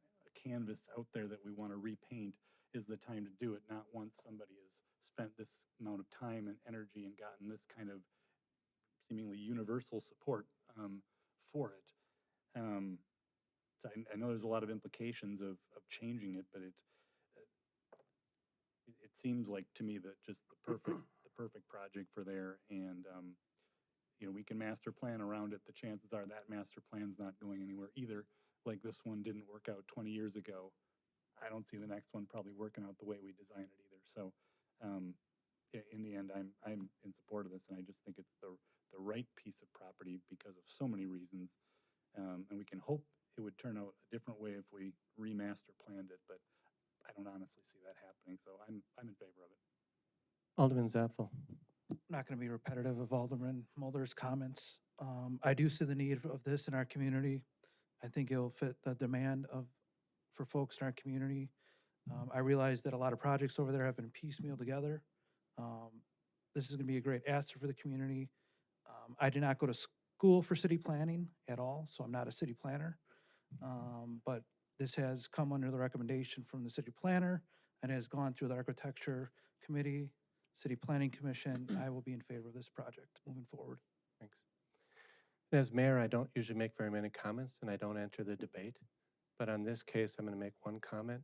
canvas out there that we want to repaint, is the time to do it, not once somebody has spent this amount of time and energy and gotten this kind of seemingly universal support for it. So I know there's a lot of implications of changing it, but it seems like to me that just the perfect project for there, and we can master plan around it. The chances are that master plan's not going anywhere either. Like this one didn't work out 20 years ago. I don't see the next one probably working out the way we designed it either. So in the end, I'm in support of this, and I just think it's the right piece of property because of so many reasons. And we can hope it would turn out a different way if we remaster planned it, but I don't honestly see that happening. So I'm in favor of it. Alderman Zapfel? I'm not going to be repetitive of Alderman Mulder's comments. I do see the need of this in our community. I think it'll fit the demand for folks in our community. I realize that a lot of projects over there have been piecemeal together. This is going to be a great asset for the community. I did not go to school for city planning at all, so I'm not a city planner. But this has come under the recommendation from the city planner and has gone through the architecture committee, city planning commission. I will be in favor of this project moving forward. Thanks. As mayor, I don't usually make very many comments and I don't enter the debate. But on this case, I'm going to make one comment.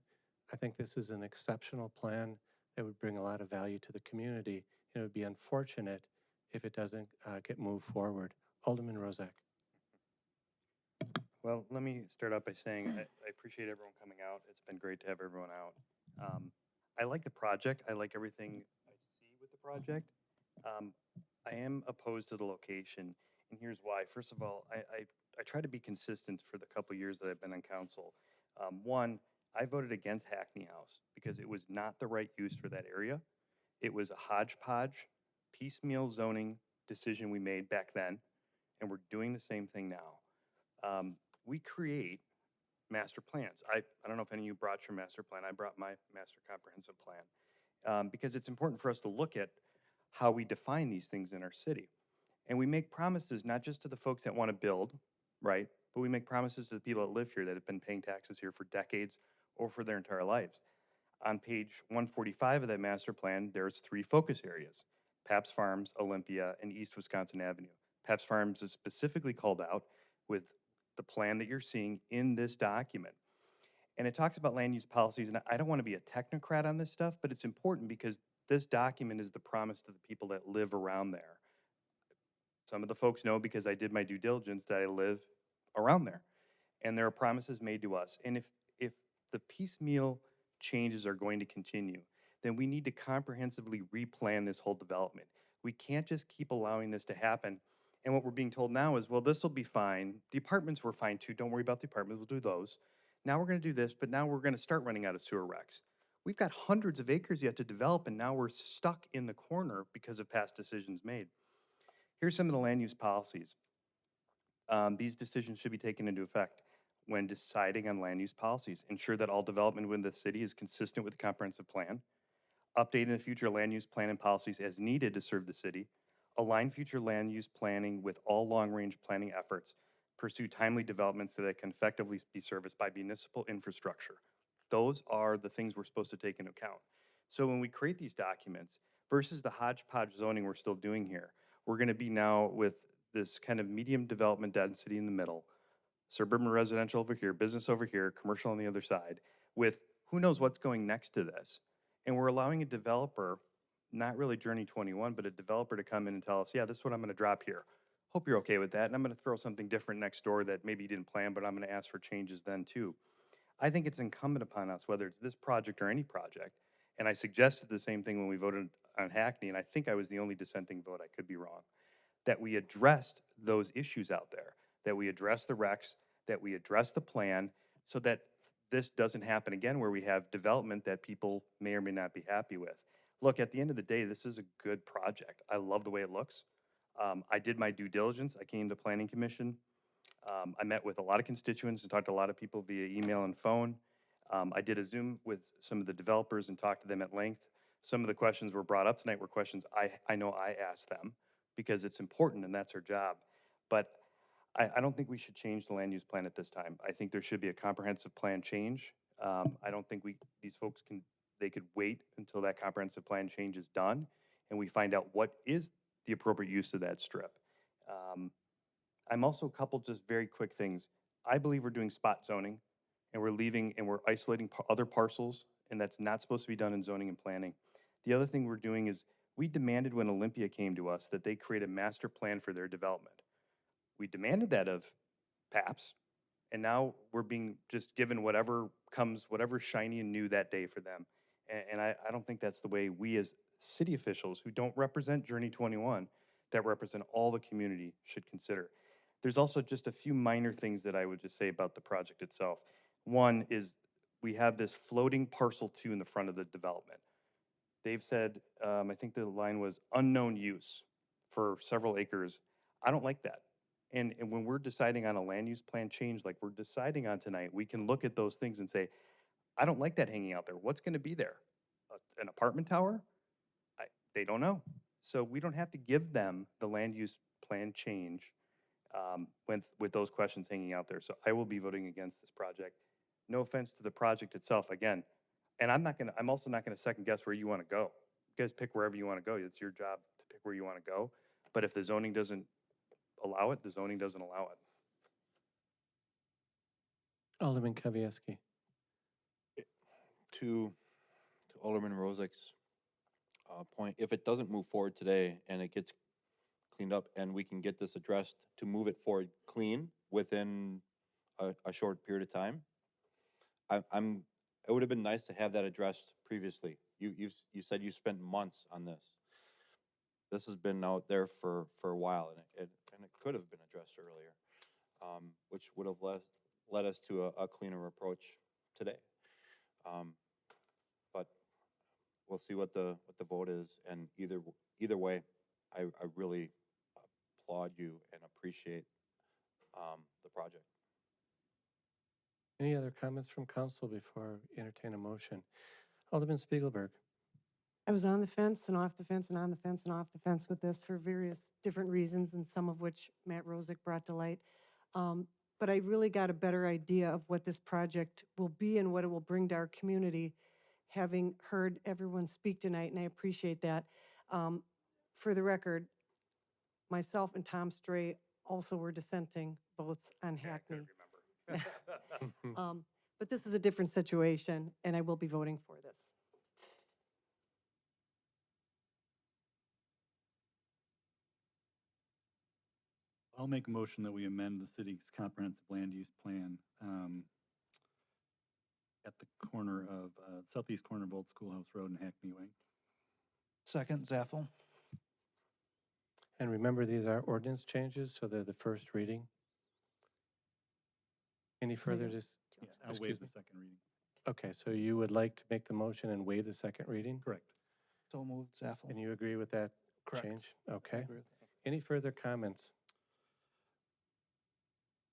I think this is an exceptional plan that would bring a lot of value to the community. And it would be unfortunate if it doesn't get moved forward. Alderman Rozak. Well, let me start out by saying I appreciate everyone coming out. It's been great to have everyone out. I like the project. I like everything I see with the project. Um, I am opposed to the location, and here's why. First of all, I try to be consistent for the couple years that I've been on council. One, I voted against Hackney House because it was not the right use for that area. It was a hodgepodge, piecemeal zoning decision we made back then, and we're doing the same thing now. We create master plans. I don't know if any of you brought your master plan. I brought my master comprehensive plan because it's important for us to look at how we define these things in our city. And we make promises not just to the folks that want to build, right? But we make promises to the people that live here that have been paying taxes here for decades or for their entire lives. On page 145 of that master plan, there's 3 focus areas: Pabst Farms, Olympia, and East Wisconsin Avenue. Pabst Farms is specifically called out with the plan that you're seeing in this document. And it talks about land use policies, and I don't want to be a technocrat on this stuff, but it's important because this document is the promise to the people that live around there. Some of the folks know because I did my due diligence that I live around there. And there are promises made to us. And if the piecemeal changes are going to continue, then we need to comprehensively replan this whole development. We can't just keep allowing this to happen. And what we're being told now is, well, this will be fine. The apartments were fine too. Don't worry about the apartments. We'll do those. Now we're going to do this, but now we're going to start running out of sewer recs. We've got hundreds of acres yet to develop, and now we're stuck in the corner because of past decisions made. Here's some of the land use policies. These decisions should be taken into effect when deciding on land use policies. Ensure that all development within the city is consistent with the comprehensive plan. Updating the future land use plan and policies as needed to serve the city. Align future land use planning with all long-range planning efforts. Pursue timely developments so that can effectively be serviced by municipal infrastructure. Those are the things we're supposed to take into account. So when we create these documents versus the hodgepodge zoning we're still doing here, we're going to be now with this kind of medium development density in the middle, suburban residential over here, business over here, commercial on the other side, with who knows what's going next to this. And we're allowing a developer, not really Journey 21, but a developer to come in and tell us, yeah, this is what I'm going to drop here. Hope you're okay with that. And I'm going to throw something different next door that maybe you didn't plan, but I'm going to ask for changes then too. I think it's incumbent upon us, whether it's this project or any project, and I suggested the same thing when we voted on Hackney, and I think I was the only dissenting vote, I could be wrong, that we addressed those issues out there, that we address the recs, that we address the plan, so that this doesn't happen again where we have development that people may or may not be happy with. Look, at the end of the day, this is a good project. I love the way it looks. I did my due diligence. I came to Planning Commission. I met with a lot of constituents and talked to a lot of people via email and phone. I did a Zoom with some of the developers and talked to them at length. Some of the questions were brought up tonight were questions I know I asked them because it's important and that's our job. But I don't think we should change the land use plan at this time. I think there should be a comprehensive plan change. I don't think these folks they could wait until that comprehensive plan change is done and we find out what is the appropriate use of that strip. I'm also a couple just very quick things. I believe we're doing spot zoning and we're isolating other parcels, and that's not supposed to be done in zoning and planning. The other thing we're doing is we demanded when Olympia came to us that they create a master plan for their development. We demanded that of PAPS, and now we're being just given whatever comes, whatever shiny and new that day for them. And I don't think that's the way we as city officials who don't represent Journey 21, that represent all the community, should consider. There's also just a few minor things that I would just say about the project itself. One is we have this floating parcel 2 in the front of the development. They've said, I think the line was unknown use for several acres. I don't like that. And when we're deciding on a land use plan change like we're deciding on tonight, we can look at those things and say, I don't like that hanging out there. What's going to be there? An apartment tower? They don't know. So we don't have to give them the land use plan change with those questions hanging out there. So I will be voting against this project. No offense to the project itself, again. And I'm also not gonna second guess where you wanna go. You guys pick wherever you wanna go. It's your job to pick where you wanna go. But if the zoning doesn't allow it, the zoning doesn't allow it. Alderman Kavieski. To Alderman Rozik's point, if it doesn't move forward today and it gets cleaned up and we can get this addressed to move it forward clean within a short period of time, it would have been nice to have that addressed previously. You said you spent months on this. This has been out there for a while, and it could have been addressed earlier, which would have led us to a cleaner approach today. But we'll see what the vote is, and either way, I really applaud you and appreciate the project. Any other comments from council before I entertain a motion? Alderman Spiegelberg. I was on the fence and off the fence and on the fence and off the fence with this for various different reasons, and some of which Matt Rosick brought to light. But I really got a better idea of what this project will be and what it will bring to our community, having heard everyone speak tonight, and I appreciate that. For the record, myself and Tom Stray also were dissenting votes on Hackney. But this is a different situation, and I will be voting for this. I'll make a motion that we amend the city's comprehensive land use plan at the corner of, southeast corner of Old Schoolhouse Road and Hackney Way. Second, Zaffel. And remember, these are ordinance changes, so they're the first reading. Any further I'll waive the second reading. Okay, so you would like to make the motion and waive the second reading? Correct. So moved, Zaffel. And you agree with that Correct. change? Okay. agree with Any further comments?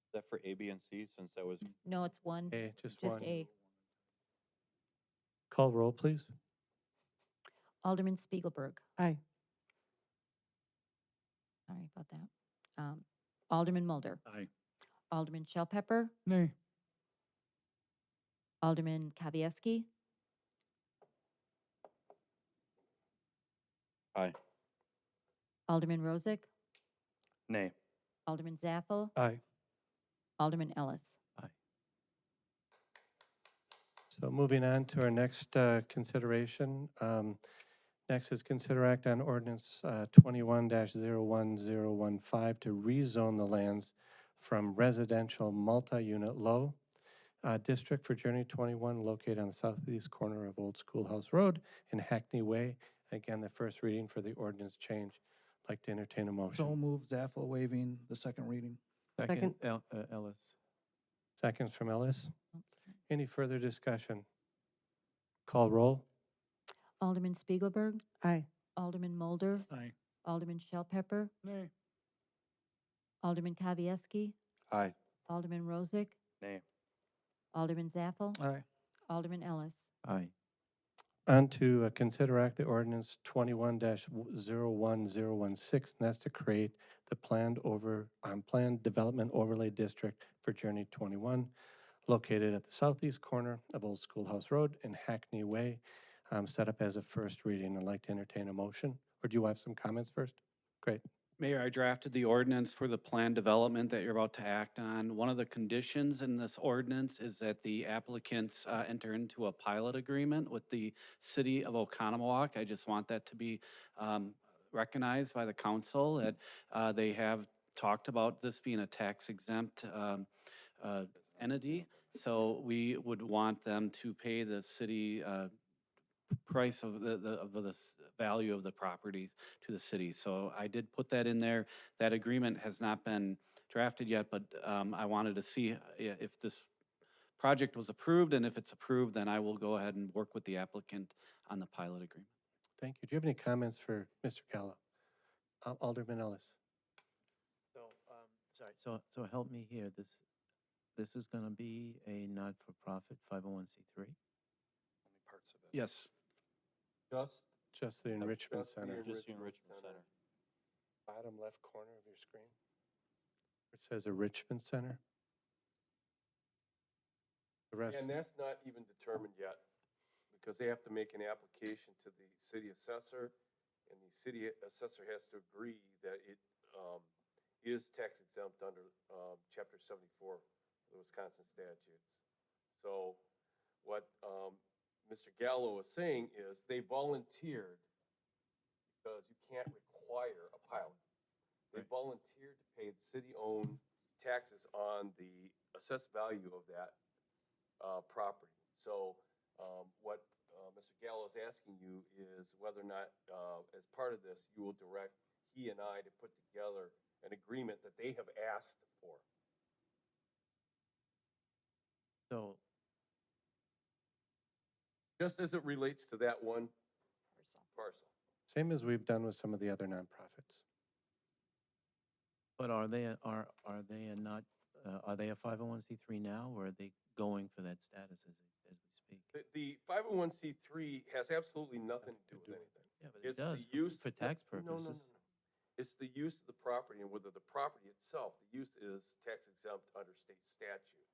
Is that for A, B, and C, since that was No, it's one, A, just just one. A. Call roll, please. Alderman Spiegelberg. Aye. Sorry about that. Alderman Mulder. Aye. Alderman Shell Pepper. Nay. Alderman Kavieski. aye. Alderman Rosick. Nay. Alderman Zaffel. Aye. Alderman Ellis. So moving on to our next consideration. Next is consider act on ordinance 21-01015 to rezone the lands from residential multi-unit low district for Journey 21 located on the southeast corner of Old Schoolhouse Road and Hackney Way. Again, the first reading for the ordinance change. I'd like to entertain a motion. So moved, Zaffel, waiving the second reading. Second. Ellis. Seconds from Ellis. Any further discussion? Call roll. Alderman Spiegelberg. Aye. Alderman Mulder. Aye. Alderman Shell Pepper. Nay. Alderman Kavieski. Aye. Alderman Rosick. Nay. Alderman Zaffel. Aye. Alderman Ellis. Aye. On to consider act the ordinance 21-01016, and that's to create the planned development overlay district for Journey 21, located at the southeast corner of Old Schoolhouse Road and Hackney Way, set up as a first reading. I'd like to entertain a motion. Or do you have some comments first? Great. Mayor, I drafted the ordinance for the planned development that you're about to act on. One of the conditions in this ordinance is that the applicants enter into a pilot agreement with the city of Oconomowoc. I just want that to be recognized by the council, that they have talked about this being a tax exempt entity. So we would want them to pay the city price of the value of the properties to the city. So I did put that in there. That agreement has not been drafted yet, but I wanted to see if this project was approved, and if it's approved, then I will go ahead and work with the applicant on the pilot agreement. Thank you. Do you have any comments for Mr. Gallo? Alderman Ellis. So help me here. This is going to be a not-for-profit 501c3? Parts of it. Yes. Just the enrichment center. Just the enrichment center. Bottom left corner of your screen. It says enrichment center. The rest. And that's not even determined yet, because they have to make an application to the city assessor, and the city assessor has to agree that it is tax exempt under Chapter 74 of the Wisconsin statutes. So what Mr. Gallo is saying is they volunteered because you can't require a pilot. They volunteered to pay the city-owned taxes on the assessed value of that property. So what Mr. Gallo is asking you is whether or not, as part of this, you will direct he and I to put together an agreement that they have asked for. So, Just as it relates to that one parcel. Same as we've done with some of the other nonprofits. but are they a 501c3 now, or are they going for that status as we speak? The 501c3 has absolutely nothing to do with anything. Yeah, but It's it does the use for tax No, purposes. It's the use of the property and whether the property itself, the use is tax exempt under state statute.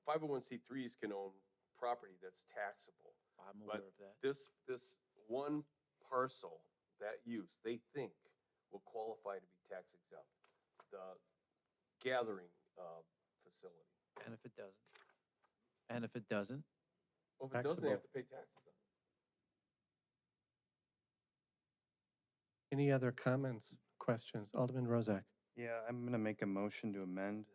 501c3s can own property that's taxable. I'm aware But of that. this one parcel, that use, they think will qualify to be tax exempt. The gathering facility. And if it doesn't? And if it doesn't? Well, if it doesn't, they have to pay taxes on it. Any other comments, questions? Alderman Rozak. Yeah, I'm going to make a motion to amend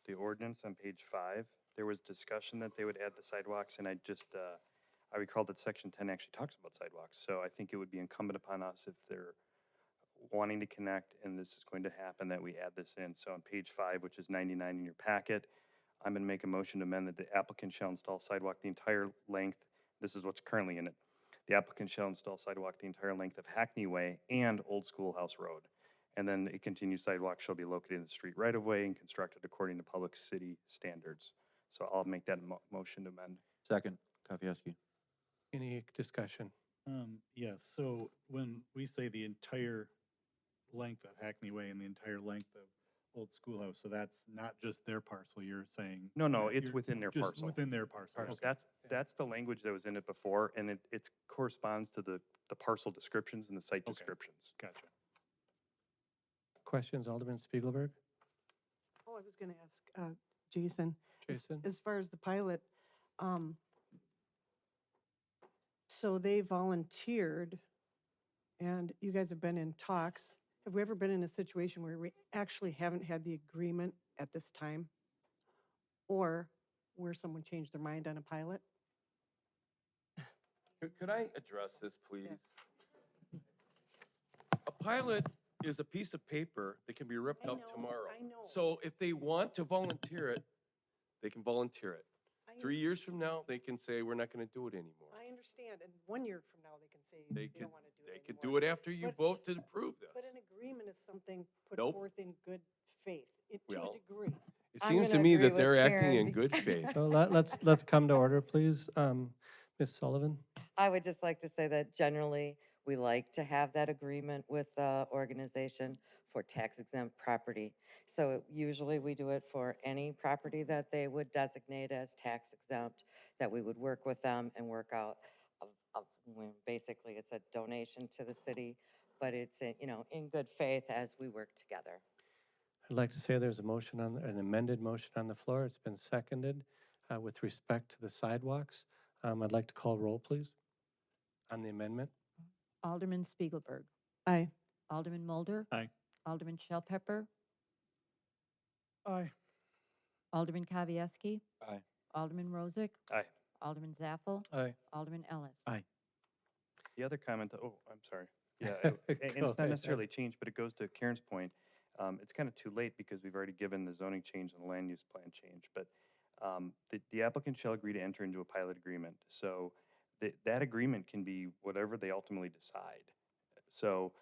the ordinance on page 5. There was discussion that they would add the sidewalks, and I recall that section 10 actually talks about sidewalks. So I think it would be incumbent upon us, if they're wanting to connect and this is going to happen, that we add this in. So on page 5, which is 99 in your packet, I'm going to make a motion to amend that the applicant shall install sidewalk the entire length. This is what's currently in it. The applicant shall install sidewalk the entire length of Hackney Way and Old Schoolhouse Road. And then a continued sidewalk shall be located in the street right-of-way and constructed according to public city standards. So I'll make that motion to amend. Second, Kavieski. Any discussion? Yes, so when we say the entire length of Hackney Way and the entire length of Old Schoolhouse, so that's not just their parcel, you're saying? No, that it's you're within their just parcel. Within their parcel. So Okay. that's the language that was in it before, and it corresponds to the parcel descriptions and the site Okay. descriptions. Gotcha. Questions, Alderman Spiegelberg? Oh, I was going to ask Jason. Jason? As far as the pilot, so they volunteered, and you guys have been in talks. Have we ever been in a situation where we actually haven't had the agreement at this time? Or where someone changed their mind on a pilot? Could I address this, please? A pilot is a piece of paper that can be ripped up tomorrow. I know. So if they want to volunteer it, they can volunteer it. 3 years from now, they can say, we're not going to do it anymore. I understand, and 1 year from now, they can say They they could, don't want to do it they could anymore. do it after you But- vote to approve But this. an agreement is something put Nope. forth in good faith, to Well, a degree. It I'm seems to gonna me agree that with they're acting Karen in good faith. So let's come to order, please. Ms. Sullivan? I would just like to say that generally, we like to have that agreement with the organization for tax exempt property. So usually we do it for any property that they would designate as tax exempt, that we would work with them and work out when basically it's a donation to the city, but it's, in good faith as we work together. I'd like to say there's an amended motion on the floor. It's been seconded with respect to the sidewalks. I'd like to call roll, please, on the amendment. Alderman Spiegelberg. Aye. Alderman Mulder. Aye. Alderman Shell Pepper. Aye. Alderman Kavieski. Aye. Alderman Rozak. Aye. Alderman Zappel. Aye. Alderman Ellis. Aye. The other comment, I'm sorry. Yeah, and Go it's not ahead. necessarily changed, but it goes to Karen's point. It's kind of too late because we've already given the zoning change and the land use plan change. But the applicant shall agree to enter into a pilot agreement. So that agreement can be whatever they ultimately decide. So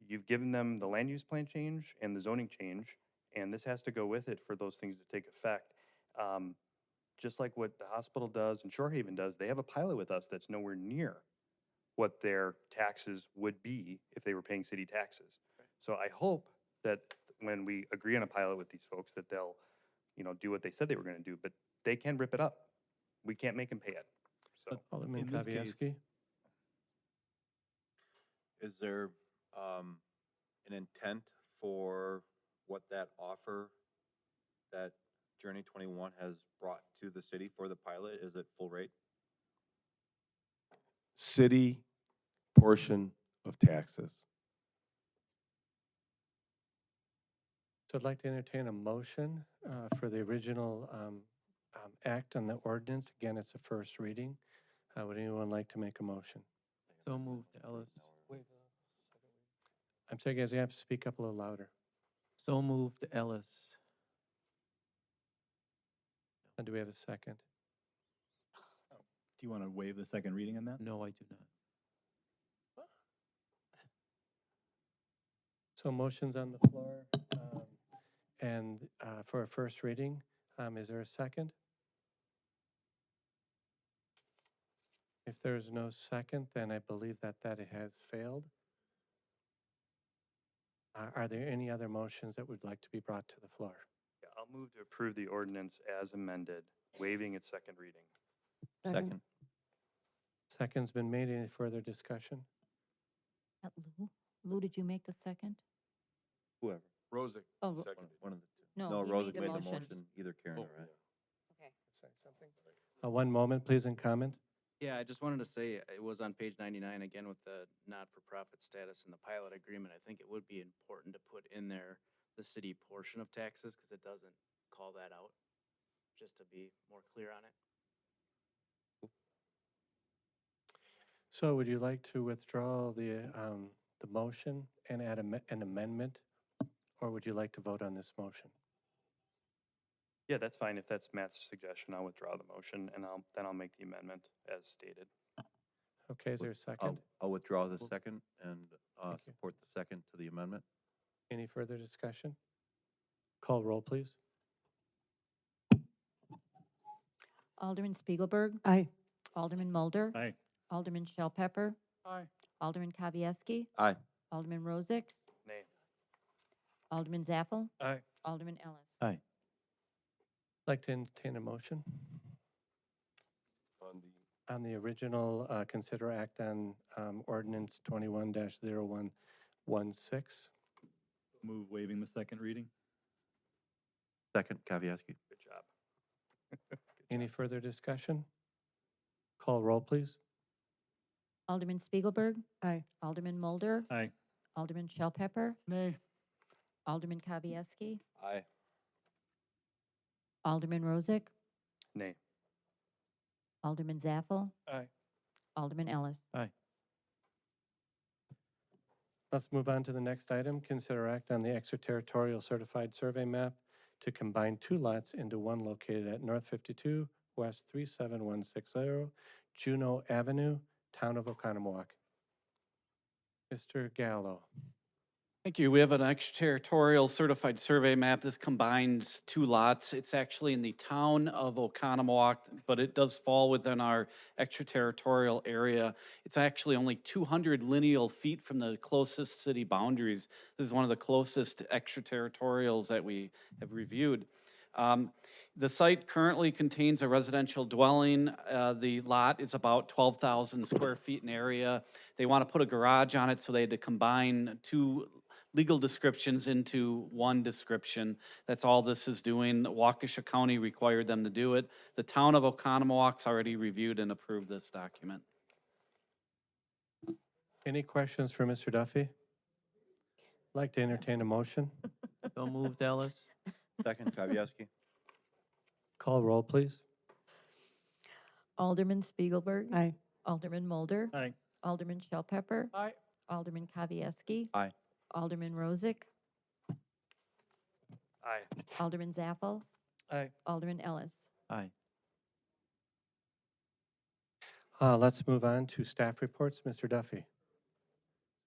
you've given them the land use plan change and the zoning change, and this has to go with it for those things to take effect. Just like what the hospital does and Shorehaven does, they have a pilot with us that's nowhere near what their taxes would be if they were paying city taxes. So I hope that when we agree on a pilot with these folks, that they'll, do what they said they were going to do, but they can rip it up. We can't make them pay it. So Alderman in this case- Kavieski? Is there an intent for what that offer that Journey 21 has brought to the city for the pilot? Is it full rate? City portion of taxes. So I'd like to entertain a motion for the original act on the ordinance. Again, it's a first reading. Would anyone like to make a motion? So moved, Ellis. I'm sorry, guys, you have to speak up a little louder. So moved, Ellis. And do we have a second? Do you want to waive the second reading on that? No, I do not. So motion's on the floor, and for a first reading, is there a second? If there's no second, then I believe that it has failed. Are there any other motions that would like to be brought to the floor? Yeah, I'll move to approve the ordinance as amended, waiving its second reading. Second. Second's been made. Any further discussion? Lou? Lou, did you make the second? Whoever. Rosick, Oh, seconded. One of the two. No, No, he Rosick made the made the motion. motion, either Karen or I. Okay. One moment, please, in comment. Yeah, I just wanted to say, it was on page 99 again with the not-for-profit status and the pilot agreement. I think it would be important to put in there the city portion of taxes because it doesn't call that out, just to be more clear on it. So would you like to withdraw the motion and add an amendment? Or would you like to vote on this motion? Yeah, that's fine. If that's Matt's suggestion, I'll withdraw the motion and then I'll make the amendment as stated. Okay, is there a second? I'll withdraw the second and Thank you. support the second to the amendment. Any further discussion? Call roll, please. Alderman Spiegelberg, Aye. Alderman Mulder, Aye. Alderman Shell Pepper, Aye. Alderman Kavieski, Aye. Alderman Rozak, Nay. Alderman Zappel, Aye. Alderman Ellis. Aye. I'd like to entertain a motion on the original consider act on ordinance 21-0116. Move waiving the second reading? Second, Kavieski. Good job. Any further discussion? Call roll, please. Alderman Spiegelberg, Aye. Alderman Mulder, Aye. Alderman Shell Pepper, Nay. Alderman Kavieski, Aye. Alderman Rozak, Nay. Alderman Zappel, Aye. Alderman Ellis. Aye. Let's move on to the next item. Consider act on the extraterritorial certified survey map to combine two lots into one located at North 52 West 37160 Juneau Avenue, Town of Oconomowoc. Mr. Gallo. Thank you. We have an extraterritorial certified survey map. This combines two lots. It's actually in the town of Oconomowoc, but it does fall within our extraterritorial area. It's actually only 200 lineal feet from the closest city boundaries. This is one of the closest extraterritorials that we have reviewed. The site currently contains a residential dwelling. The lot is about 12,000 square feet in area. They want to put a garage on it, so they had to combine two legal descriptions into one description. That's all this is doing. Waukesha County required them to do it. The town of Oconomowoc's already reviewed and approved this document. Any questions for Mr. Duffy? I'd like to entertain a motion. So moved, Ellis. Second, Kavieski. Call roll, please. Alderman Spiegelberg, Aye. Alderman Mulder, Aye. Alderman Shell Pepper, Aye. Alderman Kavieski, Aye. Alderman Rozak, Aye. Alderman Zappel, Aye. Alderman Ellis. Aye. Let's move on to staff reports. Mr. Duffy.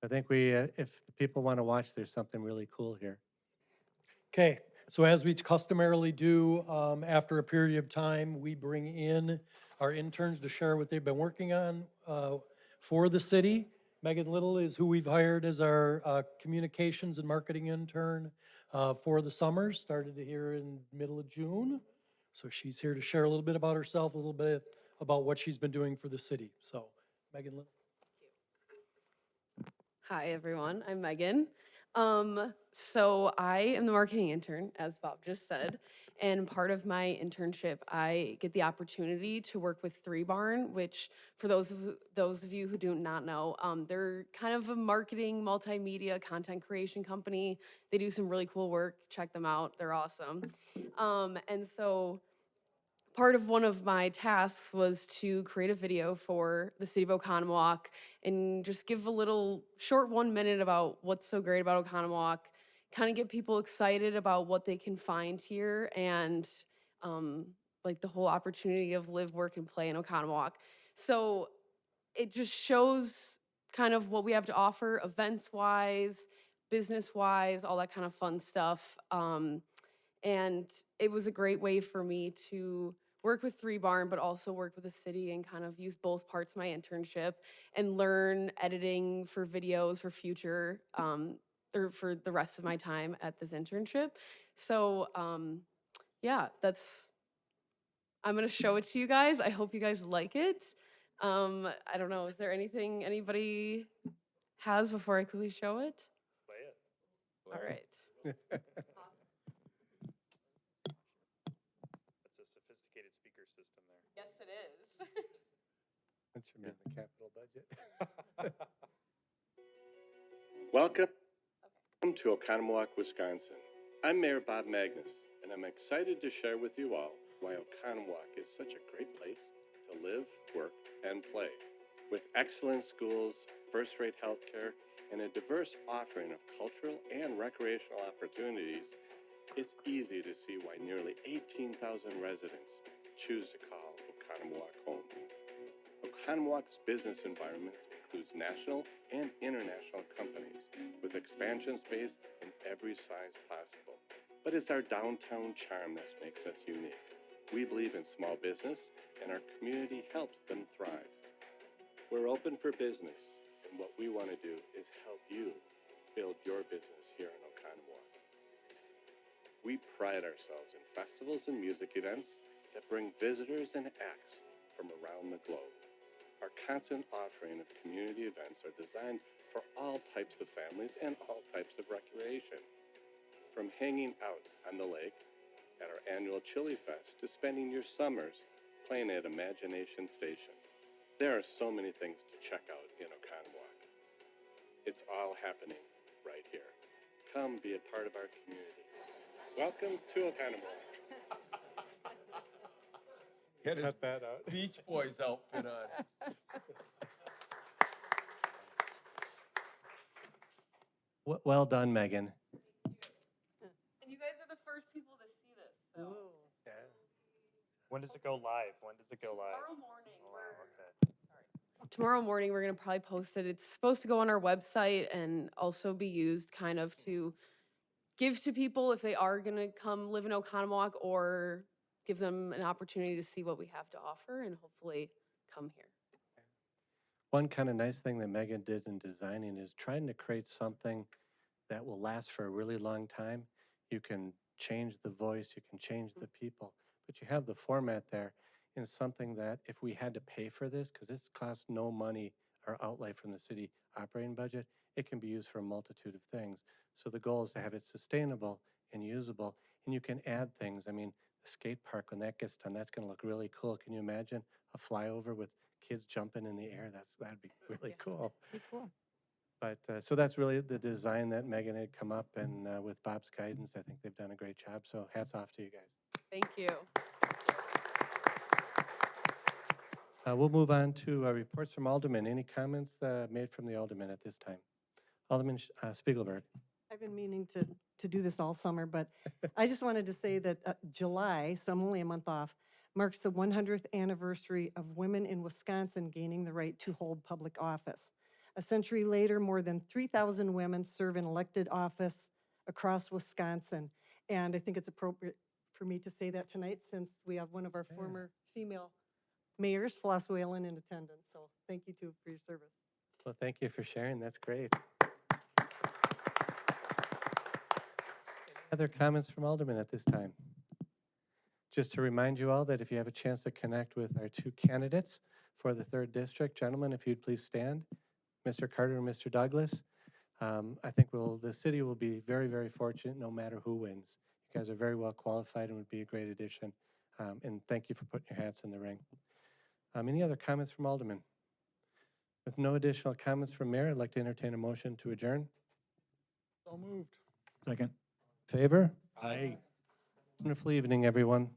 I think if the people want to watch, there's something really cool here. Okay, so as we customarily do, after a period of time, we bring in our interns to share what they've been working on for the city. Megan Little is who we've hired as our communications and marketing intern for the summer, started here in middle of June. So she's here to share a little bit about herself, a little bit about what she's been doing for the city. So Megan Little. Hi, everyone. I'm Megan. So I am the marketing intern, as Bob just said, and part of my internship, I get the opportunity to work with Three Barn, which, for those of you who do not know, they're kind of a marketing, multimedia, content creation company. They do some really cool work. Check them out; they're awesome. And so part of one of my tasks was to create a video for the city of Oconomowoc and just give a little short 1 minute about what's so great about Oconomowoc, kind of get people excited about what they can find here and um, like the whole opportunity of live, work, and play in Oconomowoc. So it just shows kind of what we have to offer events wise, business wise, all that kind of fun stuff. And it was a great way for me to work with Three Barn, but also work with the city and kind of use both parts of my internship and learn editing for videos for future, or for the rest of my time at this internship. So, yeah, I'm gonna show it to you guys. I hope you guys like it. I don't know, is there anything anybody has before I quickly show it? Play it. All right. That's a sophisticated speaker system there. Yes, it is. That should be in the capital budget. Welcome to Oconomowoc, Wisconsin. I'm Mayor Bob Magnus, and I'm excited to share with you all why Oconomowoc is such a great place to live, work, and play. With excellent schools, first-rate healthcare, and a diverse offering of cultural and recreational opportunities, it's easy to see why nearly 18,000 residents choose to call Oconomowoc home. Oconomowoc's business environment includes national and international companies with expansion space in every size possible. But it's our downtown charm that makes us unique. We believe in small business, and our community helps them thrive. We're open for business, and what we want to do is help you build your business here in Oconomowoc. We pride ourselves in festivals and music events that bring visitors and acts from around the globe. Our constant offering of community events are designed for all types of families and all types of recreation. From hanging out on the lake at our annual Chili Fest to spending your summers playing at Imagination Station. There are so many things to check out in Oconomowoc. It's all happening right here. Come be a part of our community. Welcome to Oconomowoc. Get his Cut that out. Beach Boys outfit on. Well done, Megan. And you guys are the first people to see this, so. When does it go live? When does it go live? Tomorrow morning, Okay. tomorrow morning, we're gonna probably post it. It's supposed to go on our website and also be used kind of to give to people if they are gonna come live in Oconomowoc, or give them an opportunity to see what we have to offer and hopefully come here. One kind of nice thing that Megan did in designing is trying to create something that will last for a really long time. You can change the voice, you can change the people, but you have the format there in something that if we had to pay for this, because this costs no money or outlay from the city operating budget, it can be used for a multitude of things. So the goal is to have it sustainable and usable, and you can add things. I mean, the skate park, when that gets done, that's gonna look really cool. Can you imagine a flyover with kids jumping in the air? That'd be really cool. Pretty cool. But, so that's really the design that Megan had come up, and with Bob's guidance, I think they've done a great job. So hats off to you guys. Thank you. We'll move on to reports from Alderman. Any comments made from the Alderman at this time? Alderman Spiegelberg. I've been meaning to do this all summer, but I just wanted to say that July, so I'm only a month off, marks the 100th anniversary of women in Wisconsin gaining the right to hold public office. A century later, more than 3,000 women serve in elected office across Wisconsin. And I think it's appropriate for me to say that tonight since we have one of our former female mayors, Floss Whalen, in attendance. So thank you too for your service. Well, thank you for sharing. That's great. Other comments from Alderman at this time? Just to remind you all that if you have a chance to connect with our two candidates for the 3rd District, gentlemen, if you'd please stand, Mr. Carter and Mr. Douglas. I think the city will be very, very fortunate no matter who wins. You guys are very well qualified and would be a great addition. And thank you for putting your hats in the ring. Any other comments from Alderman? With no additional comments from Mayor, I'd like to entertain a motion to adjourn. So moved. Second. Favor? Aye. Wonderful evening, everyone.